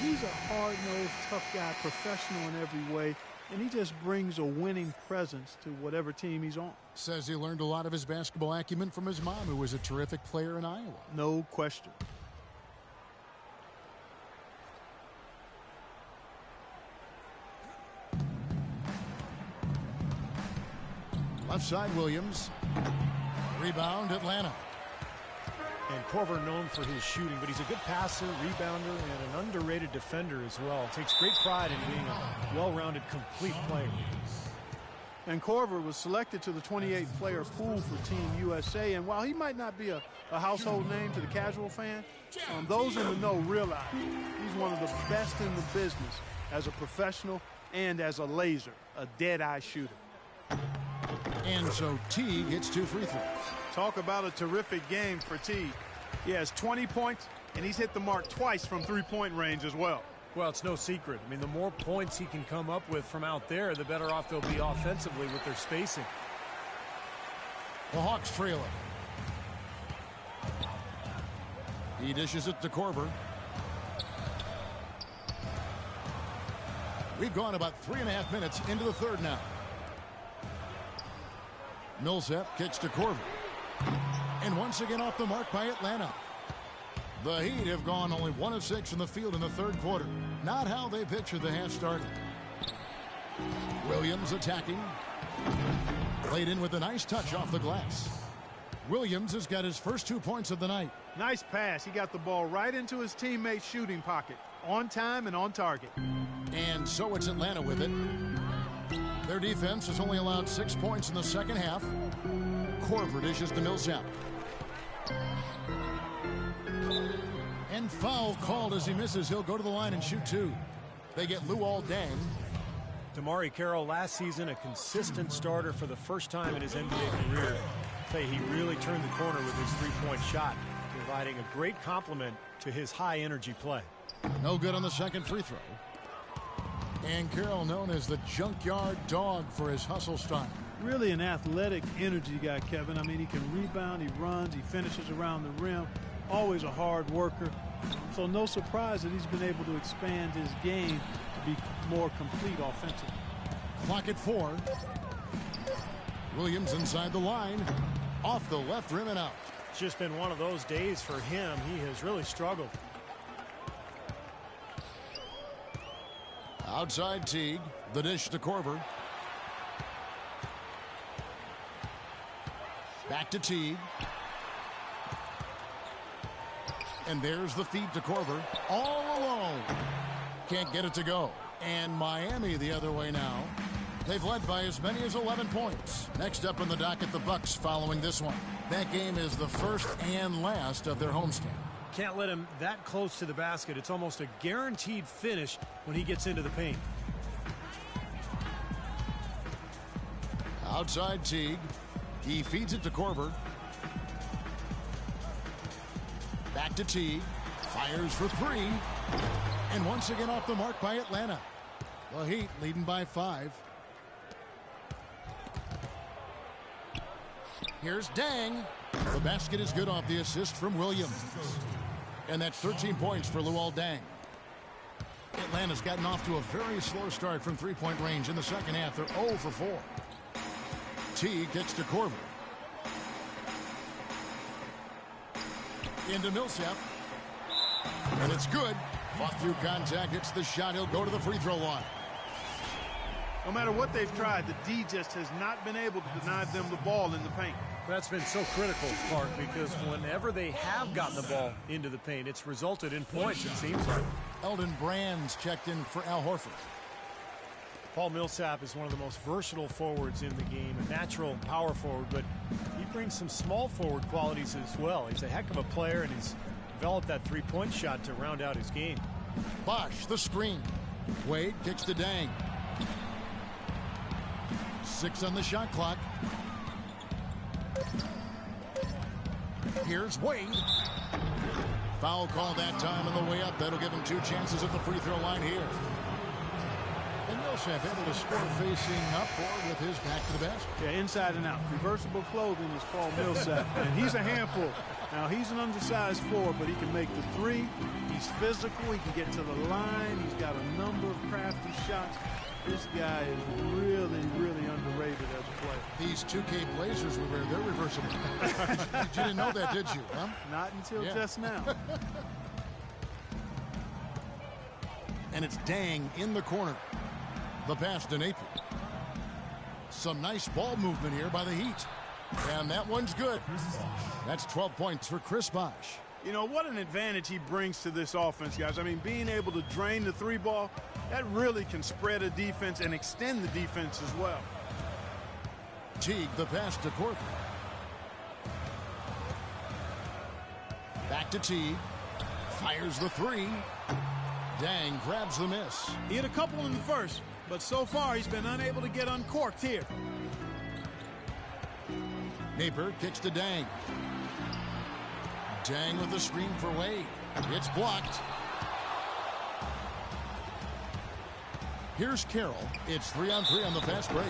He's a hard-nosed, tough guy, professional in every way, and he just brings a winning presence to whatever team he's on. Says he learned a lot of his basketball acumen from his mom, who was a terrific player in Iowa. No question. Left side, Williams. Rebound, Atlanta. And Korver known for his shooting, but he's a good passer, rebounder, and an underrated defender as well. Takes great pride in being a well-rounded, complete player. And Korver was selected to the 28-player pool for Team USA, and while he might not be a household name to the casual fan, those in the know realize he's one of the best in the business as a professional and as a laser, a dead-eye shooter. And so Teague hits 2 free throws. Talk about a terrific game for Teague. He has 20 points, and he's hit the mark twice from three-point range as well. Well, it's no secret. I mean, the more points he can come up with from out there, the better off they'll be offensively with their spacing. The Hawks trail it. He dishes it to Korver. We've gone about 3.5 minutes into the third now. Millsap kicks to Korver. And once again off the mark by Atlanta. The Heat have gone only 1 of 6 in the field in the third quarter. Not how they pictured the half started. Williams attacking. Played in with a nice touch off the glass. Williams has got his first 2 points of the night. Nice pass. He got the ball right into his teammate's shooting pocket. On time and on target. And so it's Atlanta with it. Their defense has only allowed 6 points in the second half. Korver dishes to Millsap. And foul called as he misses. He'll go to the line and shoot 2. They get Luol Deng. Damari Carroll last season a consistent starter for the first time in his NBA career. He really turned the corner with his three-point shot, providing a great complement to his high-energy play. No good on the second free throw. And Carroll known as the junkyard dog for his hustle style. Really an athletic energy guy, Kevin. I mean, he can rebound, he runs, he finishes around the rim. Always a hard worker. So no surprise that he's been able to expand his game to be more complete offensively. Clock at 4. Williams inside the line. Off the left rim and out. It's just been one of those days for him. He has really struggled. Outside Teague. The dish to Korver. Back to Teague. And there's the feed to Korver. All alone. Can't get it to go. And Miami the other way now. They've led by as many as 11 points. Next up on the docket, the Bucks following this one. That game is the first and last of their homestand. Can't let him that close to the basket. It's almost a guaranteed finish when he gets into the paint. Outside Teague. He feeds it to Korver. Back to Teague. Fires for three. And once again off the mark by Atlanta. The Heat leading by 5. Here's Dang. The basket is good off the assist from Williams. And that's 13 points for Luol Deng. Atlanta's gotten off to a very slow start from three-point range in the second half. They're 0 for 4. Teague gets to Korver. Into Millsap. And it's good. Fought through contact, hits the shot. He'll go to the free throw line. No matter what they've tried, the D just has not been able to deny them the ball in the paint. That's been so critical, Clark, because whenever they have gotten the ball into the paint, it's resulted in points, it seems like. Eldon Brand's checked in for Al Horford. Paul Millsap is one of the most versatile forwards in the game, a natural power forward, but he brings some small forward qualities as well. He's a heck of a player, and he's developed that three-point shot to round out his game. Bosh, the screen. Wade kicks to Dang. 6 on the shot clock. Here's Wade. Foul call that time on the way up. That'll give him 2 chances at the free throw line here. And Millsap able to score facing up or with his back to the basket. Yeah, inside and out. Reversible clothing is Paul Millsap, and he's a handful. Now, he's an undersized forward, but he can make the three. He's physical. He can get to the line. He's got a number of crafty shots. This guy is really, really underrated as a player. These 2K Blazers we wear, they're reversible. You didn't know that, did you? Huh? Not until just now. And it's Dang in the corner. The pass to Napier. Some nice ball movement here by the Heat. And that one's good. That's 12 points for Chris Bosh. You know, what an advantage he brings to this offense, guys. I mean, being able to drain the three ball, that really can spread a defense and extend the defense as well. Teague, the pass to Korver. Back to Teague. Fires the three. Dang grabs the miss. He hit a couple in the first, but so far he's been unable to get uncorked here. Napier kicks to Dang. Dang with the screen for Wade. It's blocked. Here's Carroll. It's 3-on-3 on the fast break.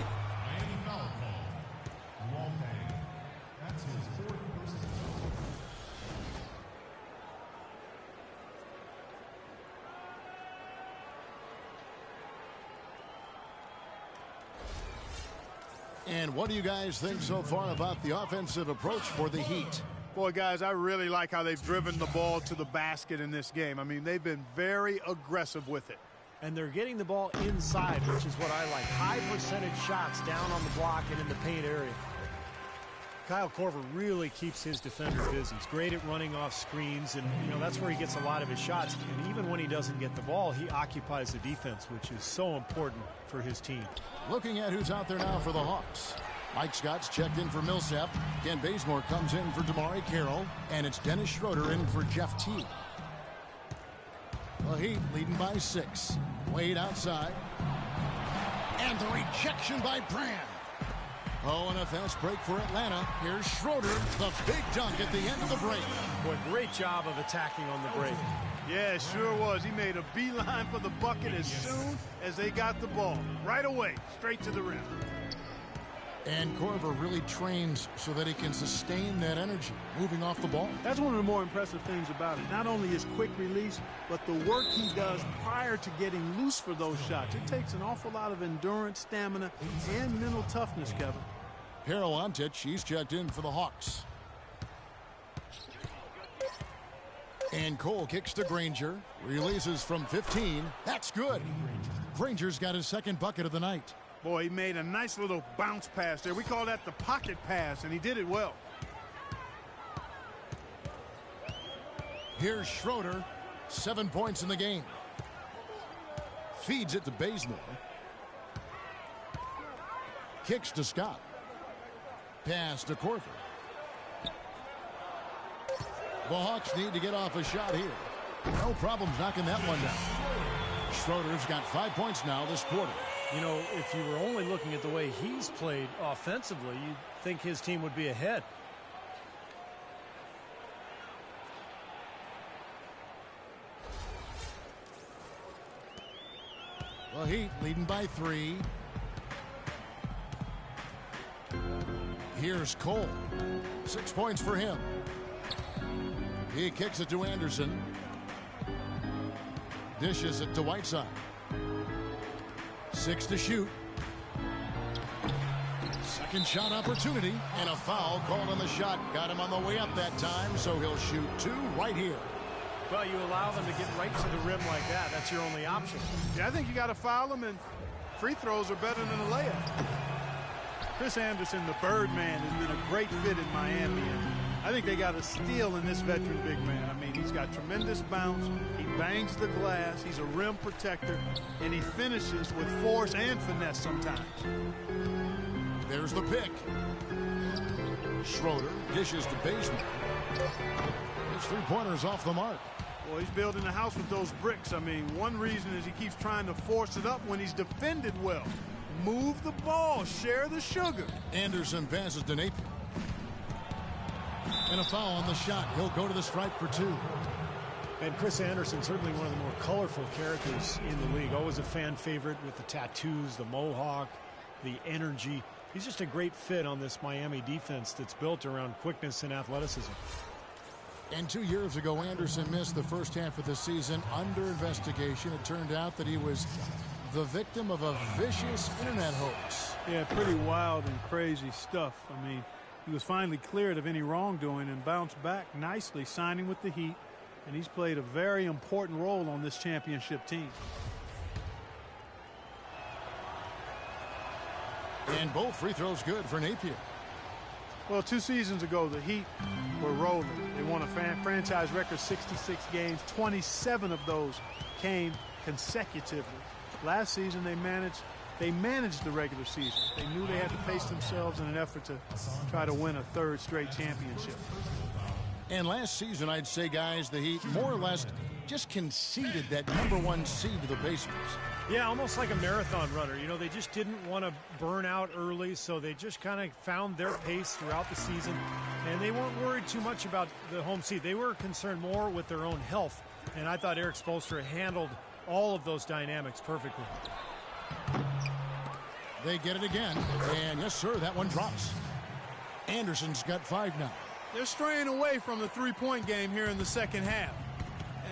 And what do you guys think so far about the offensive approach for the Heat? Boy, guys, I really like how they've driven the ball to the basket in this game. I mean, they've been very aggressive with it. And they're getting the ball inside, which is what I like. High percentage shots down on the block and in the paint area. Kyle Korver really keeps his defender busy. He's great at running off screens, and you know that's where he gets a lot of his shots. And even when he doesn't get the ball, he occupies the defense, which is so important for his team. Looking at who's out there now for the Hawks. Mike Scott's checked in for Millsap. Ken Bazemore comes in for Damari Carroll. And it's Dennis Schroeder in for Jeff Teague. The Heat leading by 6. Wade outside. And the rejection by Brand. Oh, and a fast break for Atlanta. Here's Schroeder, the big dunk at the end of the break. Boy, great job of attacking on the break. Yeah, it sure was. He made a beeline for the bucket as soon as they got the ball. Right away, straight to the rim. And Korver really trains so that he can sustain that energy, moving off the ball. That's one of the more impressive things about it. Not only his quick release, but the work he does prior to getting loose for those shots. It takes an awful lot of endurance, stamina, and mental toughness, Kevin. Harold Antich, he's checked in for the Hawks. And Cole kicks to Granger. Releases from 15. That's good. Granger's got his second bucket of the night. Boy, he made a nice little bounce pass there. We call that the pocket pass, and he did it well. Here's Schroeder. 7 points in the game. Feeds it to Bazemore. Kicks to Scott. Pass to Korver. The Hawks need to get off a shot here. No problems knocking that one down. Schroeder's got 5 points now this quarter. You know, if you were only looking at the way he's played offensively, you'd think his team would be ahead. The Heat leading by 3. Here's Cole. 6 points for him. He kicks it to Anderson. Dishes it to Whiteside. 6 to shoot. Second shot opportunity, and a foul called on the shot. Got him on the way up that time, so he'll shoot 2 right here. Well, you allow them to get right to the rim like that. That's your only option. Yeah, I think you got to foul them, and free throws are better than a layup. Chris Anderson, the Birdman, has been a great fit in Miami, and I think they got a steal in this veteran big man. I mean, he's got tremendous bounce. He bangs the glass. He's a rim protector, and he finishes with force and finesse sometimes. There's the pick. Schroeder dishes to Bazemore. His three-pointers off the mark. Well, he's building a house with those bricks. I mean, one reason is he keeps trying to force it up when he's defended well. Move the ball. Share the sugar. Anderson passes to Napier. And a foul on the shot. He'll go to the stripe for 2. And Chris Anderson, certainly one of the more colorful characters in the league. Always a fan favorite with the tattoos, the mohawk, the energy. He's just a great fit on this Miami defense that's built around quickness and athleticism. And 2 years ago, Anderson missed the first half of the season under investigation. It turned out that he was the victim of a vicious internet hoax. Yeah, pretty wild and crazy stuff. I mean, he was finally cleared of any wrongdoing and bounced back nicely, signing with the Heat. And he's played a very important role on this championship team. And both free throws good for Napier. Well, 2 seasons ago, the Heat were rolling. They won a franchise record 66 games. 27 of those came consecutively. Last season, they managed the regular season. They knew they had to pace themselves in an effort to try to win a 3rd straight championship. And last season, I'd say, guys, the Heat more or less just conceded that #1 seed to the Pacers. Yeah, almost like a marathon runner. You know, they just didn't want to burn out early, so they just kind of found their pace throughout the season. And they weren't worried too much about the home seed. They were concerned more with their own health. And I thought Erik Spoelstra handled all of those dynamics perfectly. They get it again. And yes, sir, that one drops. Anderson's got 5 now. They're straying away from the three-point game here in the second half.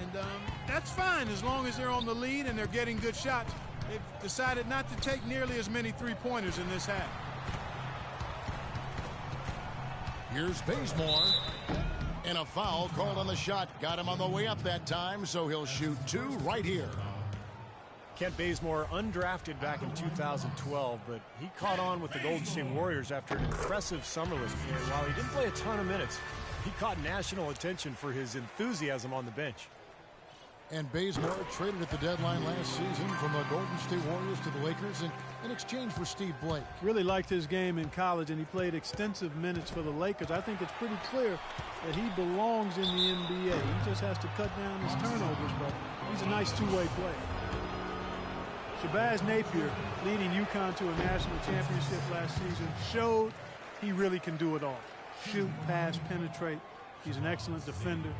And that's fine as long as they're on the lead and they're getting good shots. They've decided not to take nearly as many three-pointers in this half. Here's Bazemore. And a foul called on the shot. Got him on the way up that time, so he'll shoot 2 right here. Kent Bazemore, undrafted back in 2012, but he caught on with the Golden State Warriors after an impressive summer league. And while he didn't play a ton of minutes, he caught national attention for his enthusiasm on the bench. And Bazemore traded at the deadline last season from the Golden State Warriors to the Lakers in exchange for Steve Blake. Really liked his game in college, and he played extensive minutes for the Lakers. I think it's pretty clear that he belongs in the NBA. He just has to cut down his turnovers, but he's a nice two-way player. Shabazz Napier, leading UConn to a national championship last season, showed he really can do it all. Shoot, pass, penetrate. He's an excellent defender.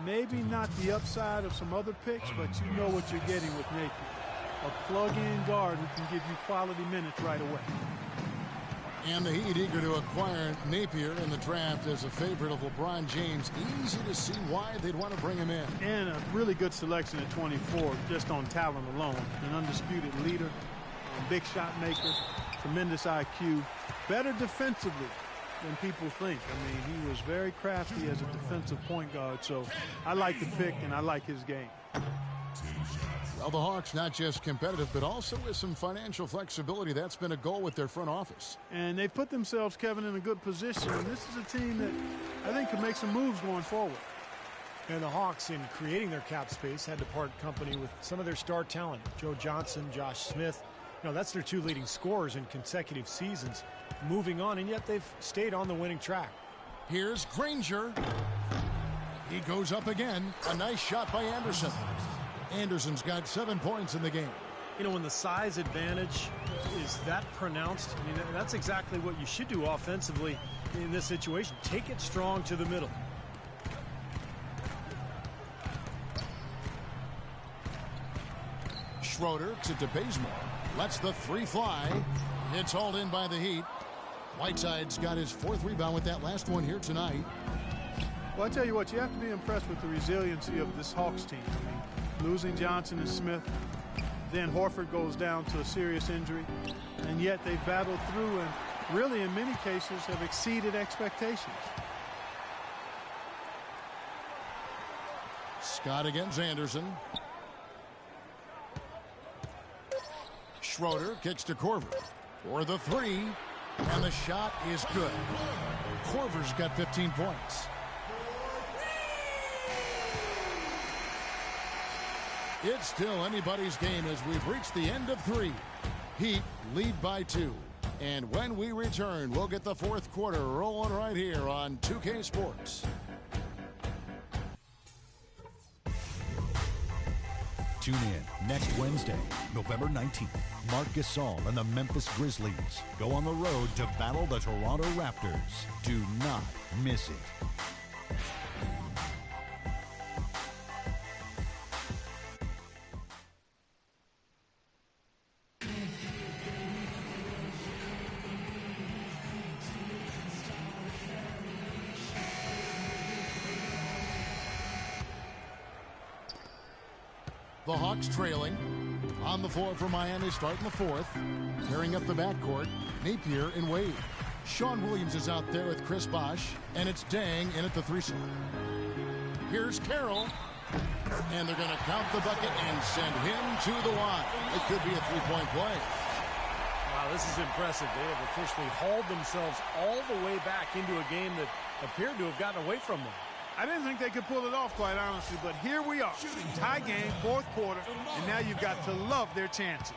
Maybe not the upside of some other picks, but you know what you're getting with Napier. A plug-in guard who can give you quality minutes right away. And the Heat eager to acquire Napier in the draft as a favorite of LeBron James. Easy to see why they'd want to bring him in. And a really good selection at 24, just on talent alone. An undisputed leader, a big shot maker, tremendous IQ, better defensively than people think. I mean, he was very crafty as a defensive point guard, so I like the pick and I like his game. Well, the Hawks not just competitive, but also with some financial flexibility. That's been a goal with their front office. And they've put themselves, Kevin, in a good position. And this is a team that I think can make some moves going forward. And the Hawks, in creating their cap space, had to part company with some of their star talent. Joe Johnson, Josh Smith. You know, that's their 2 leading scorers in consecutive seasons. Moving on, and yet they've stayed on the winning track. Here's Granger. He goes up again. A nice shot by Anderson. Anderson's got 7 points in the game. You know, when the size advantage is that pronounced, I mean, that's exactly what you should do offensively in this situation. Take it strong to the middle. Schroeder to Bazemore. Lets the three fly. It's hauled in by the Heat. Whiteside's got his 4th rebound with that last one here tonight. Well, I tell you what, you have to be impressed with the resiliency of this Hawks team. I mean, losing Johnson and Smith, then Horford goes down to a serious injury, and yet they've battled through and really in many cases have exceeded expectations. Scott against Anderson. Schroeder kicks to Korver for the three, and the shot is good. Korver's got 15 points. It's still anybody's game as we've reached the end of 3. Heat lead by 2. And when we return, we'll get the 4th quarter rolling right here on 2K Sports. Tune in next Wednesday, November 19th. Marc Gasol and the Memphis Grizzlies go on the road to battle the Toronto Raptors. Do not miss it. The Hawks trailing. On the floor for Miami, starting the 4th. Tearing up the backcourt, Napier and Wade. Sean Williams is out there with Chris Bosh, and it's Dang in at the 3-slot. Here's Carroll, and they're going to count the bucket and send him to the line. It could be a 3-point play. Wow, this is impressive. They have officially hauled themselves all the way back into a game that appeared to have gotten away from them. I didn't think they could pull it off, quite honestly, but here we are. Tie game, 4th quarter, and now you've got to love their chances.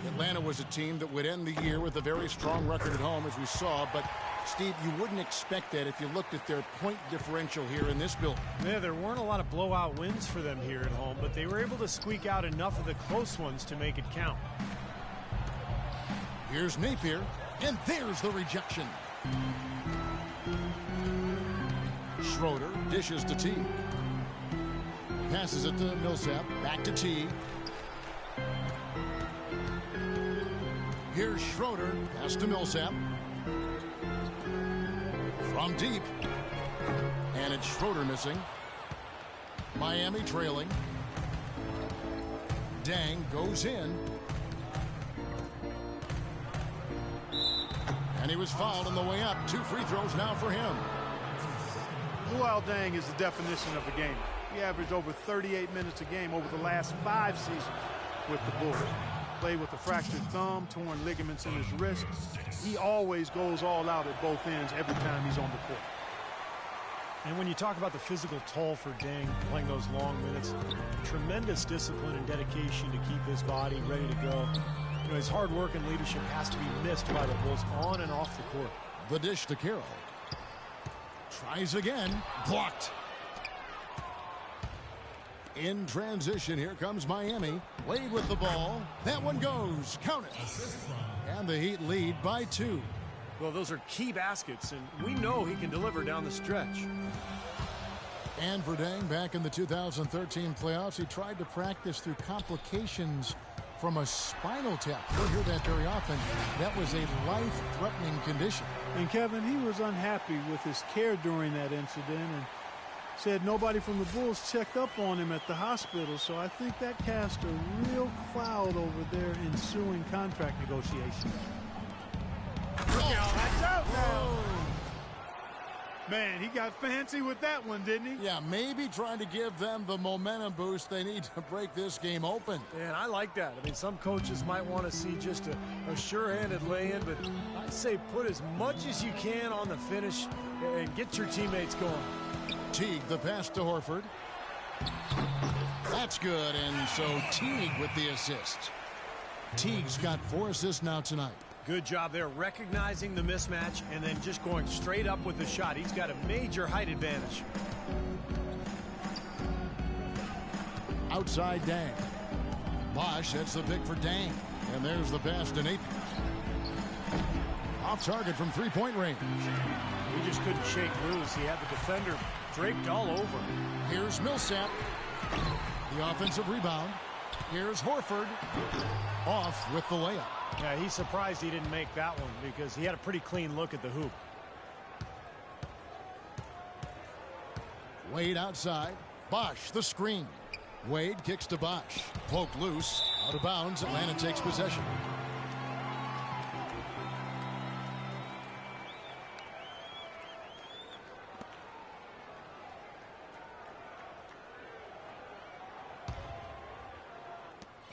Atlanta was a team that would end the year with a very strong record at home, as we saw, but Steve, you wouldn't expect that if you looked at their point differential here in this building. Yeah, there weren't a lot of blowout wins for them here at home, but they were able to squeak out enough of the close ones to make it count. Here's Napier, and there's the rejection. Schroeder dishes to Teague. Passes it to Millsap. Back to Teague. Here's Schroeder. Pass to Millsap. From deep. And it's Schroeder missing. Miami trailing. Dang goes in. And he was fouled on the way up. 2 free throws now for him. Luol Deng is the definition of the game. He averaged over 38 minutes a game over the last 5 seasons with the Bulls. Played with a fractured thumb, torn ligaments in his wrist. He always goes all out at both ends every time he's on the court. And when you talk about the physical toll for Deng playing those long minutes, tremendous discipline and dedication to keep his body ready to go. You know, his hard work and leadership has to be missed by the Bulls on and off the court. The dish to Carroll. Tries again. Blocked. In transition, here comes Miami. Wade with the ball. That one goes. Count it. And the Heat lead by 2. Well, those are key baskets, and we know he can deliver down the stretch. And for Deng, back in the 2013 playoffs, he tried to practice through complications from a spinal tap. You'll hear that very often. That was a life-threatening condition. And Kevin, he was unhappy with his care during that incident and said nobody from the Bulls checked up on him at the hospital. So I think that cast a real cloud over their ensuing contract negotiations. Watch out now. Man, he got fancy with that one, didn't he? Yeah, maybe trying to give them the momentum boost they need to break this game open. And I like that. I mean, some coaches might want to see just a sure-handed lay-in, but I say put as much as you can on the finish and get your teammates going. Teague, the pass to Horford. That's good, and so Teague with the assist. Teague's got 4 assists now tonight. Good job there recognizing the mismatch and then just going straight up with the shot. He's got a major height advantage. outside Dang. Bosch sets the pick for Dang. And there's the pass to Napier. Off target from three-point range. He just couldn't shake loose. He had the defender draped all over. Here's Millsap. The offensive rebound. Here's Horford. Off with the layup. Yeah, he's surprised he didn't make that one because he had a pretty clean look at the hoop. Wade outside. Bosch the screen. Wade kicks to Bosch. Poked loose. Out of bounds. Atlanta takes possession.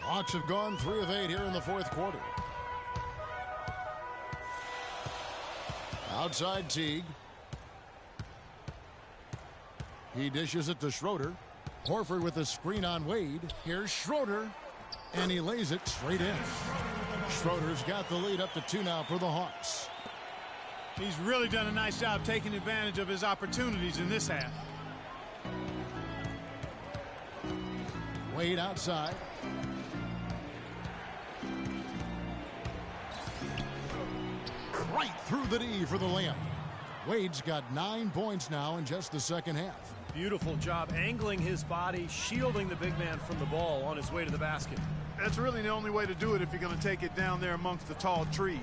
Hawks have gone 3 of 8 here in the fourth quarter. Outside Teague. He dishes it to Schroeder. Horford with a screen on Wade. Here's Schroeder. And he lays it straight in. Schroeder's got the lead up to 2 now for the Hawks. He's really done a nice job taking advantage of his opportunities in this half. Wade outside. Right through the D for the layup. Wade's got 9 points now in just the second half. Beautiful job angling his body, shielding the big man from the ball on his way to the basket. That's really the only way to do it if you're going to take it down there amongst the tall trees.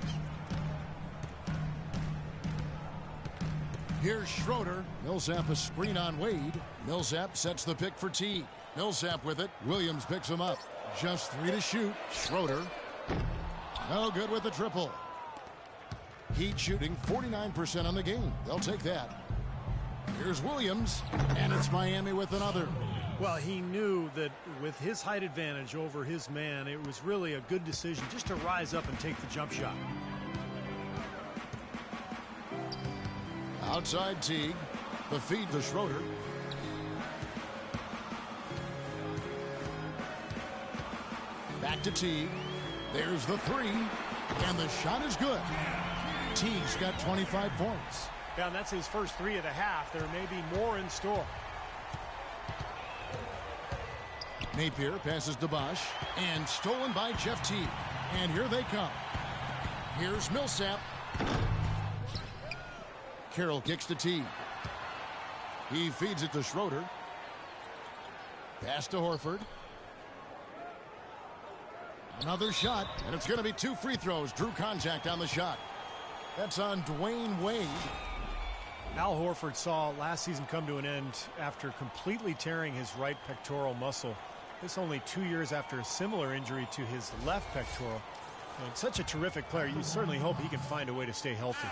Here's Schroeder. Millsap a screen on Wade. Millsap sets the pick for Teague. Millsap with it. Williams picks him up. Just 3 to shoot. Schroeder. No good with the triple. Heat shooting 49% on the game. They'll take that. Here's Williams, and it's Miami with another. Well, he knew that with his height advantage over his man, it was really a good decision just to rise up and take the jump shot. Outside Teague. The feed to Schroeder. Back to Teague. There's the 3, and the shot is good. Teague's got 25 points. Yeah, and that's his first 3 of the half. There may be more in store. Napier passes to Bosch, and stolen by Jeff Teague. And here they come. Here's Millsap. Carroll kicks to Teague. He feeds it to Schroeder. Pass to Horford. Another shot, and it's going to be 2 free throws. Drew contact on the shot. That's on Dwayne Wade. Al Horford saw last season come to an end after completely tearing his right pectoral muscle. This only 2 years after a similar injury to his left pectoral. And such a terrific player. You certainly hope he can find a way to stay healthy.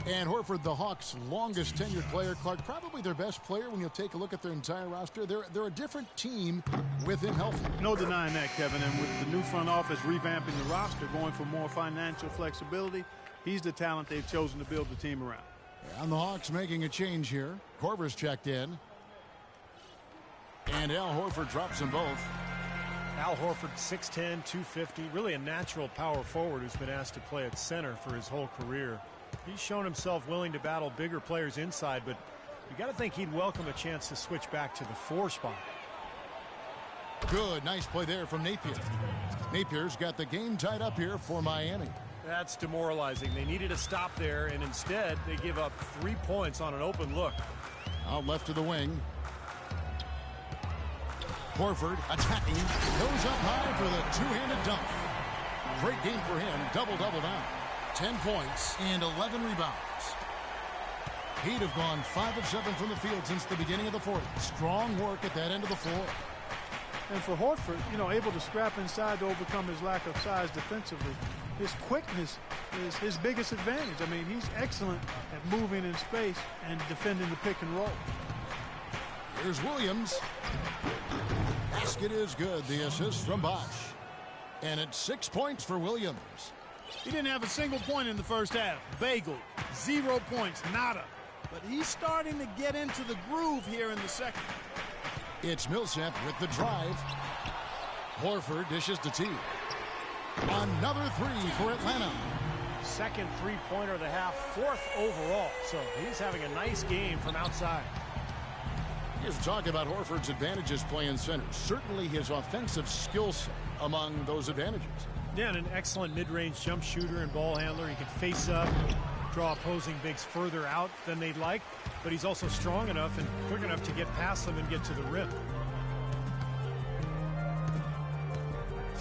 And Horford, the Hawks' longest tenured player, Clark, probably their best player when you take a look at their entire roster. They're a different team with him healthy. No denying that, Kevin. And with the new front office revamping the roster, going for more financial flexibility, he's the talent they've chosen to build the team around. And the Hawks making a change here. Korver's checked in. And Al Horford drops them both. Al Horford, 6'10", 250, really a natural power forward who's been asked to play at center for his whole career. He's shown himself willing to battle bigger players inside, but you got to think he'd welcome a chance to switch back to the 4 spot. Good, nice play there from Napier. Napier's got the game tied up here for Miami. That's demoralizing. They needed a stop there, and instead they give up 3 points on an open look. Out left to the wing. Horford attacking. Goes up high for the 2-handed dunk. Great game for him. Double-double now. 10 points and 11 rebounds. Heat have gone 5 of 7 from the field since the beginning of the fourth. Strong work at that end of the floor. And for Horford, able to scrap inside to overcome his lack of size defensively. His quickness is his biggest advantage. I mean, he's excellent at moving in space and defending the pick and roll. Here's Williams. Basket is good. The assist from Bosch. And it's 6 points for Williams. He didn't have a single point in the first half. Bagel, 0 points, nada. But he's starting to get into the groove here in the second. It's Millsap with the drive. Horford dishes to Teague. Another 3 for Atlanta. Second 3-pointer of the half, 4th overall. So he's having a nice game from outside. Here's talk about Horford's advantages playing center. Certainly his offensive skill set among those advantages. Yeah, and an excellent mid-range jump shooter and ball handler. He can face up, draw opposing bigs further out than they'd like, but he's also strong enough and quick enough to get past them and get to the rim.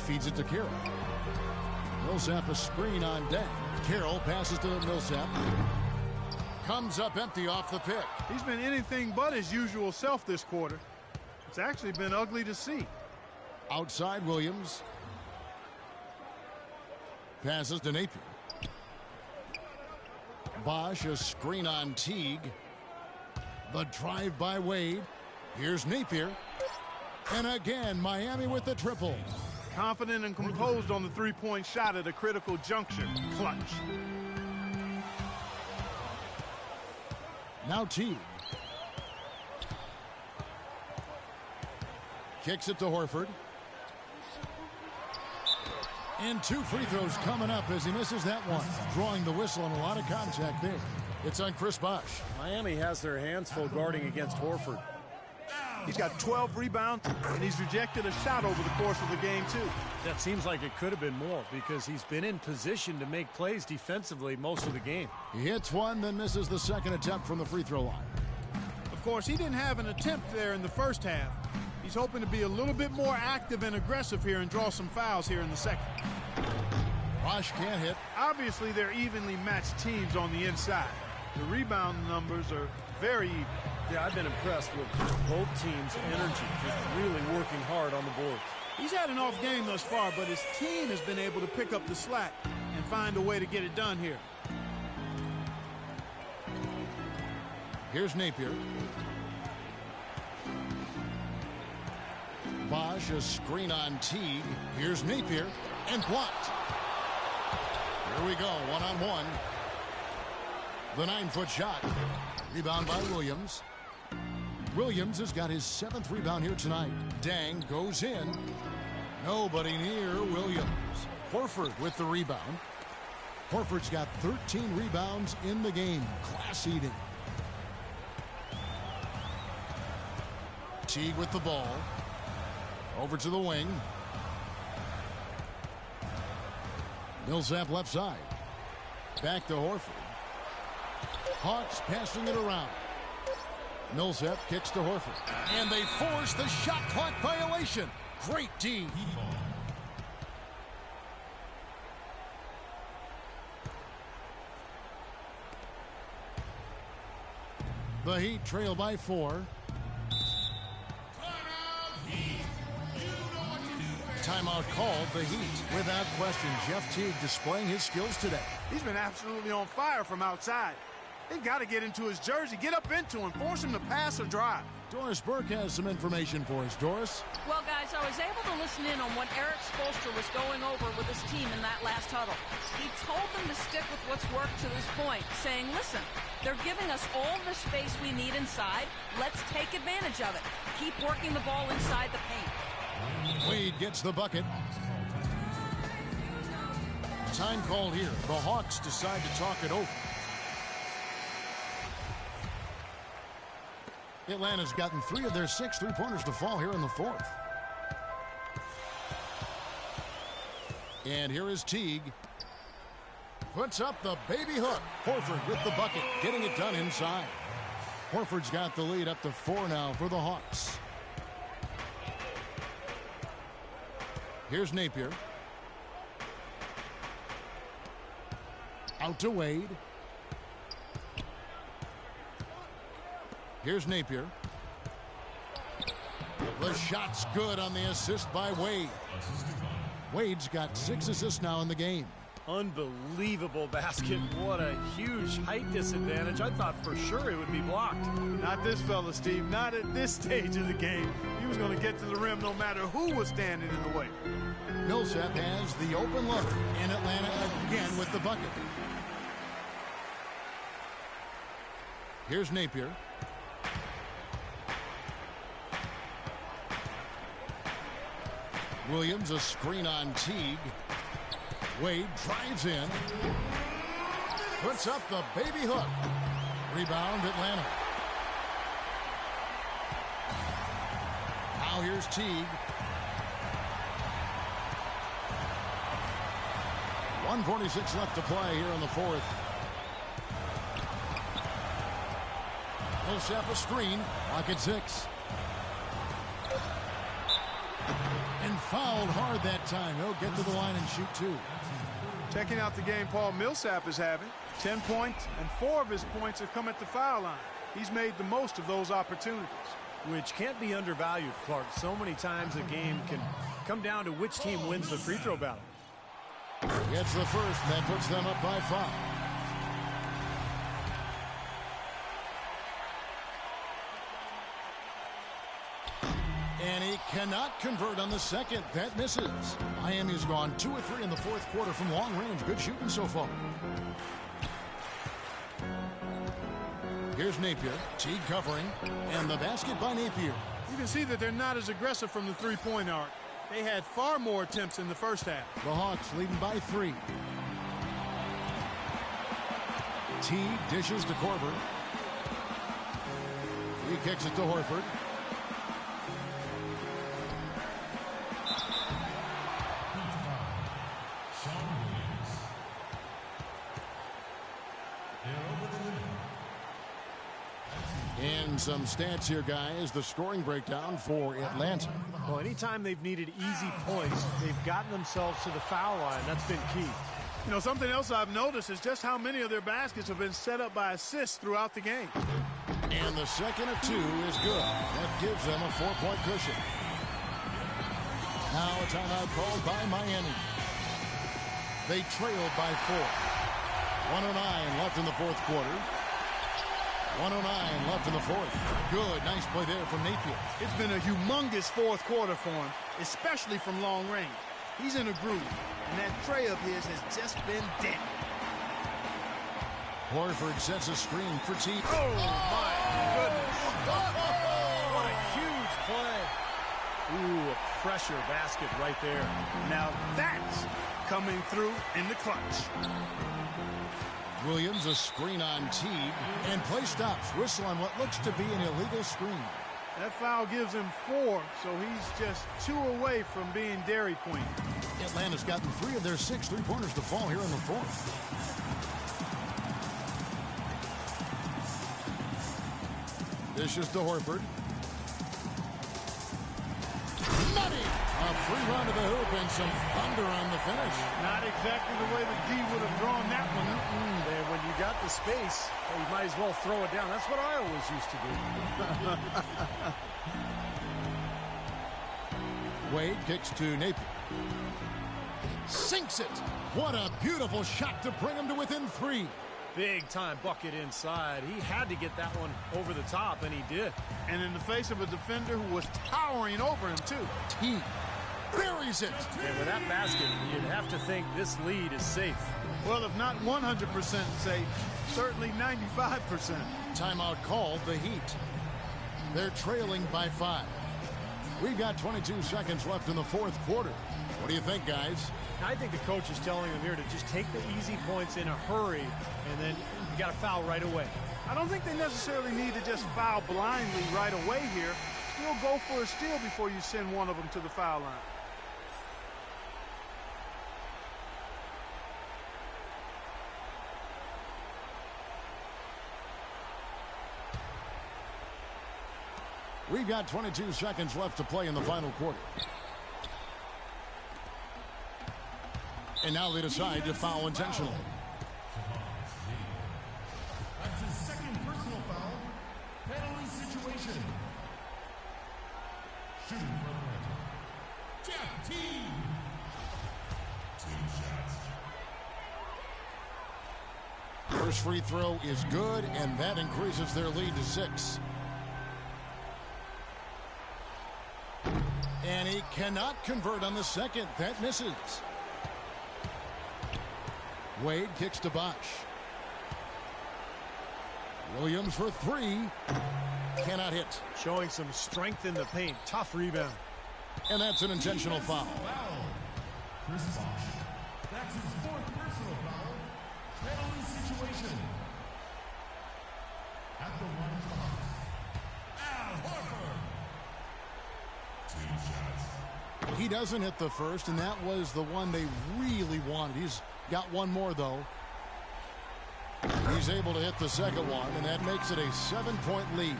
Feeds it to Carroll. Millsap a screen on Deng. Carroll passes to Millsap. Comes up empty off the pick. He's been anything but his usual self this quarter. It's actually been ugly to see. Outside Williams. Passes to Napier. Bosch a screen on Teague. The drive by Wade. Here's Napier. And again, Miami with the triple. Confident and composed on the three-point shot at a critical juncture. Clutch. Now Teague. Kicks it to Horford. And 2 free throws coming up as he misses that one. Drawing the whistle and a lot of contact there. It's on Chris Bosch. Miami has their hands full guarding against Horford. He's got 12 rebounds, and he's rejected a shot over the course of the game, too. That seems like it could have been more because he's been in position to make plays defensively most of the game. He hits one, then misses the second attempt from the free throw line. Of course, he didn't have an attempt there in the first half. He's hoping to be a little bit more active and aggressive here and draw some fouls here in the second. Bosch can't hit. Obviously, they're evenly matched teams on the inside. The rebound numbers are very even. Yeah, I've been impressed with both teams' energy. They're really working hard on the board. He's had an off game thus far, but his team has been able to pick up the slack and find a way to get it done here. Here's Napier. Bosch a screen on Teague. Here's Napier and blocked. Here we go, one-on-one. The 9-foot shot. Rebound by Williams. Williams has got his 7th rebound here tonight. Deng goes in. Nobody near Williams. Horford with the rebound. Horford's got 13 rebounds in the game. Class eating. Teague with the ball. Over to the wing. Millsap left side. Back to Horford. Hawks passing it around. Millsap kicks to Horford. And they force the shot clock violation. Great D. The Heat trail by 4. Timeout called. The Heat, without question. Jeff Teague displaying his skills today. He's been absolutely on fire from outside. They've got to get into his jersey, get up into him, force him to pass or drive. Doris Burke has some information for us. Doris? Well, guys, I was able to listen in on what Eric Spoelstra was going over with his team in that last huddle. He told them to stick with what's worked to this point, saying, listen, they're giving us all the space we need inside. Let's take advantage of it. Keep working the ball inside the paint. Wade gets the bucket. Time called here. The Hawks decide to talk it over. Atlanta's gotten 3 of their 6 three-pointers to fall here in the 4th. And here is Teague. Puts up the baby hook. Horford with the bucket, getting it done inside. Horford's got the lead up to 4 now for the Hawks. Here's Napier. Out to Wade. Here's Napier. The shot's good on the assist by Wade. Wade's got 6 assists now in the game. Unbelievable basket. What a huge height disadvantage. I thought for sure it would be blocked. Not this fella, Steve. Not at this stage of the game. He was going to get to the rim no matter who was standing in the way. Millsap has the open look, and Atlanta again with the bucket. Here's Napier. Williams, a screen on Teague. Wade drives in. Puts up the baby hook. Rebound, Atlanta. Now here's Teague. 1:46 left to play here in the fourth. Millsap a screen. Lock at 6. And fouled hard that time. He'll get to the line and shoot 2. Checking out the game Paul Millsap is having. 10 points, and 4 of his points have come at the foul line. He's made the most of those opportunities. Which can't be undervalued, Clark. So many times a game can come down to which team wins the free throw battle. Gets the first, and that puts them up by 5. And he cannot convert on the second. That misses. Miami's gone 2 of 3 in the fourth quarter from long range. Good shooting so far. Here's Napier. Teague covering. And the basket by Napier. You can see that they're not as aggressive from the three-point arc. They had far more attempts in the first half. The Hawks leading by 3. Teague dishes to Korver. He kicks it to Horford. And some stats here, guys. The scoring breakdown for Atlanta. Well, anytime they've needed easy points, they've gotten themselves to the foul line. That's been key. You know, something else I've noticed is just how many of their baskets have been set up by assists throughout the game. And the second of 2 is good. That gives them a 4-point cushion. Now a timeout called by Miami. They trailed by 4. 109 left in the fourth quarter. 109 left in the fourth. Good, nice play there from Napier. It's been a humongous fourth quarter for him, especially from long range. He's in a groove, and that tray of his has just been dead. Horford sets a screen for Teague. Oh, my goodness. What a huge play. Ooh, a pressure basket right there. Now that's coming through in the clutch. Williams a screen on Teague, and play stops. Whistle on what looks to be an illegal screen. That foul gives him 4, so he's just 2 away from being Dairy Queen. Atlanta's gotten 3 of their 6 3-pointers to fall here in the fourth. This is to Horford. Nutty! A free run to the hoop and some thunder on the finish. Not exactly the way the D would have drawn that one. And when you got the space, you might as well throw it down. That's what I always used to do. Wade kicks to Napier. Sinks it. What a beautiful shot to bring him to within 3. Big time bucket inside. He had to get that one over the top, and he did. And in the face of a defender who was towering over him, too. He buries it. And with that basket, you'd have to think this lead is safe. Well, if not 100% safe, certainly 95%. Timeout called, the Heat. They're trailing by 5. We've got 22 seconds left in the fourth quarter. What do you think, guys? I think the coach is telling them here to just take the easy points in a hurry, and then you got to foul right away. I don't think they necessarily need to just foul blindly right away here. Still go for a steal before you send one of them to the foul line. We've got 22 seconds left to play in the final quarter. And now they decide to foul intentionally. That's his second personal foul. Penalty situation. Shooting for the Jeff Teague. 2 shots. First free throw is good, and that increases their lead to 6. And he cannot convert on the second. That misses. Wade kicks to Bosch. Williams for 3. Cannot hit. Showing some strength in the paint. Tough rebound. And that's an intentional foul. Chris Bosch. That's his 4th personal foul. Penalty situation. At the line, Al Horford. He doesn't hit the first, and that was the one they really wanted. He's got one more, though. He's able to hit the second one, and that makes it a 7-point lead.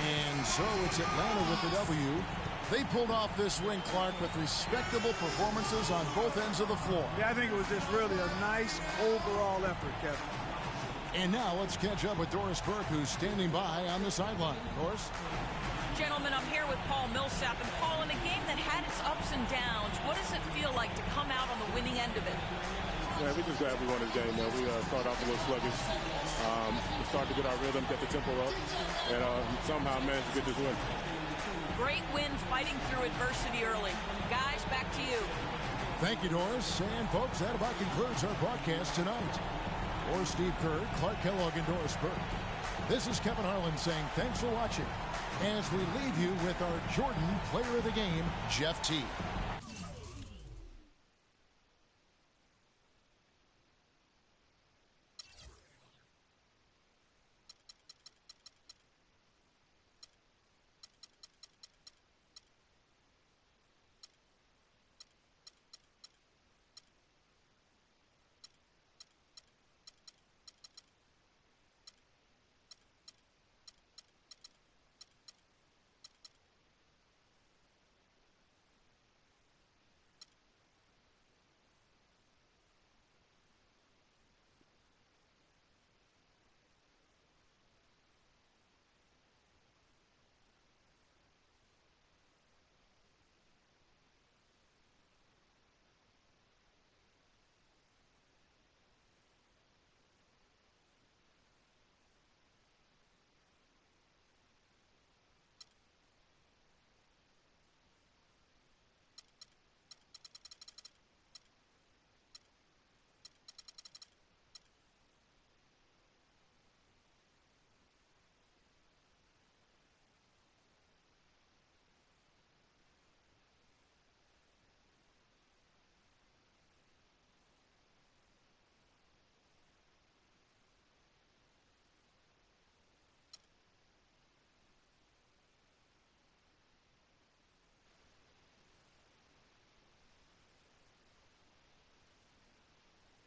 And so it's Atlanta with the W. They pulled off this win, Clark, with respectable performances on both ends of the floor. Yeah, I think it was just really a nice overall effort, Kevin. And now let's catch up with Doris Burke, who's standing by on the sideline. Doris? Gentlemen, I'm here with Paul Millsap. And Paul, in a game that had its ups and downs, what does it feel like to come out on the winning end of it? Yeah, we're just glad we won this game. We started off a little sluggish. We started to get our rhythm, get the tempo up, and somehow managed to get this win. Great win fighting through adversity early. Guys, back to you. Thank you, Doris. And, folks, that about concludes our broadcast tonight. For Steve Kerr, Clark Kellogg, and Doris Burke, this is Kevin Harlan saying thanks for watching as we leave you with our Jordan Player of the Game, Jeff T.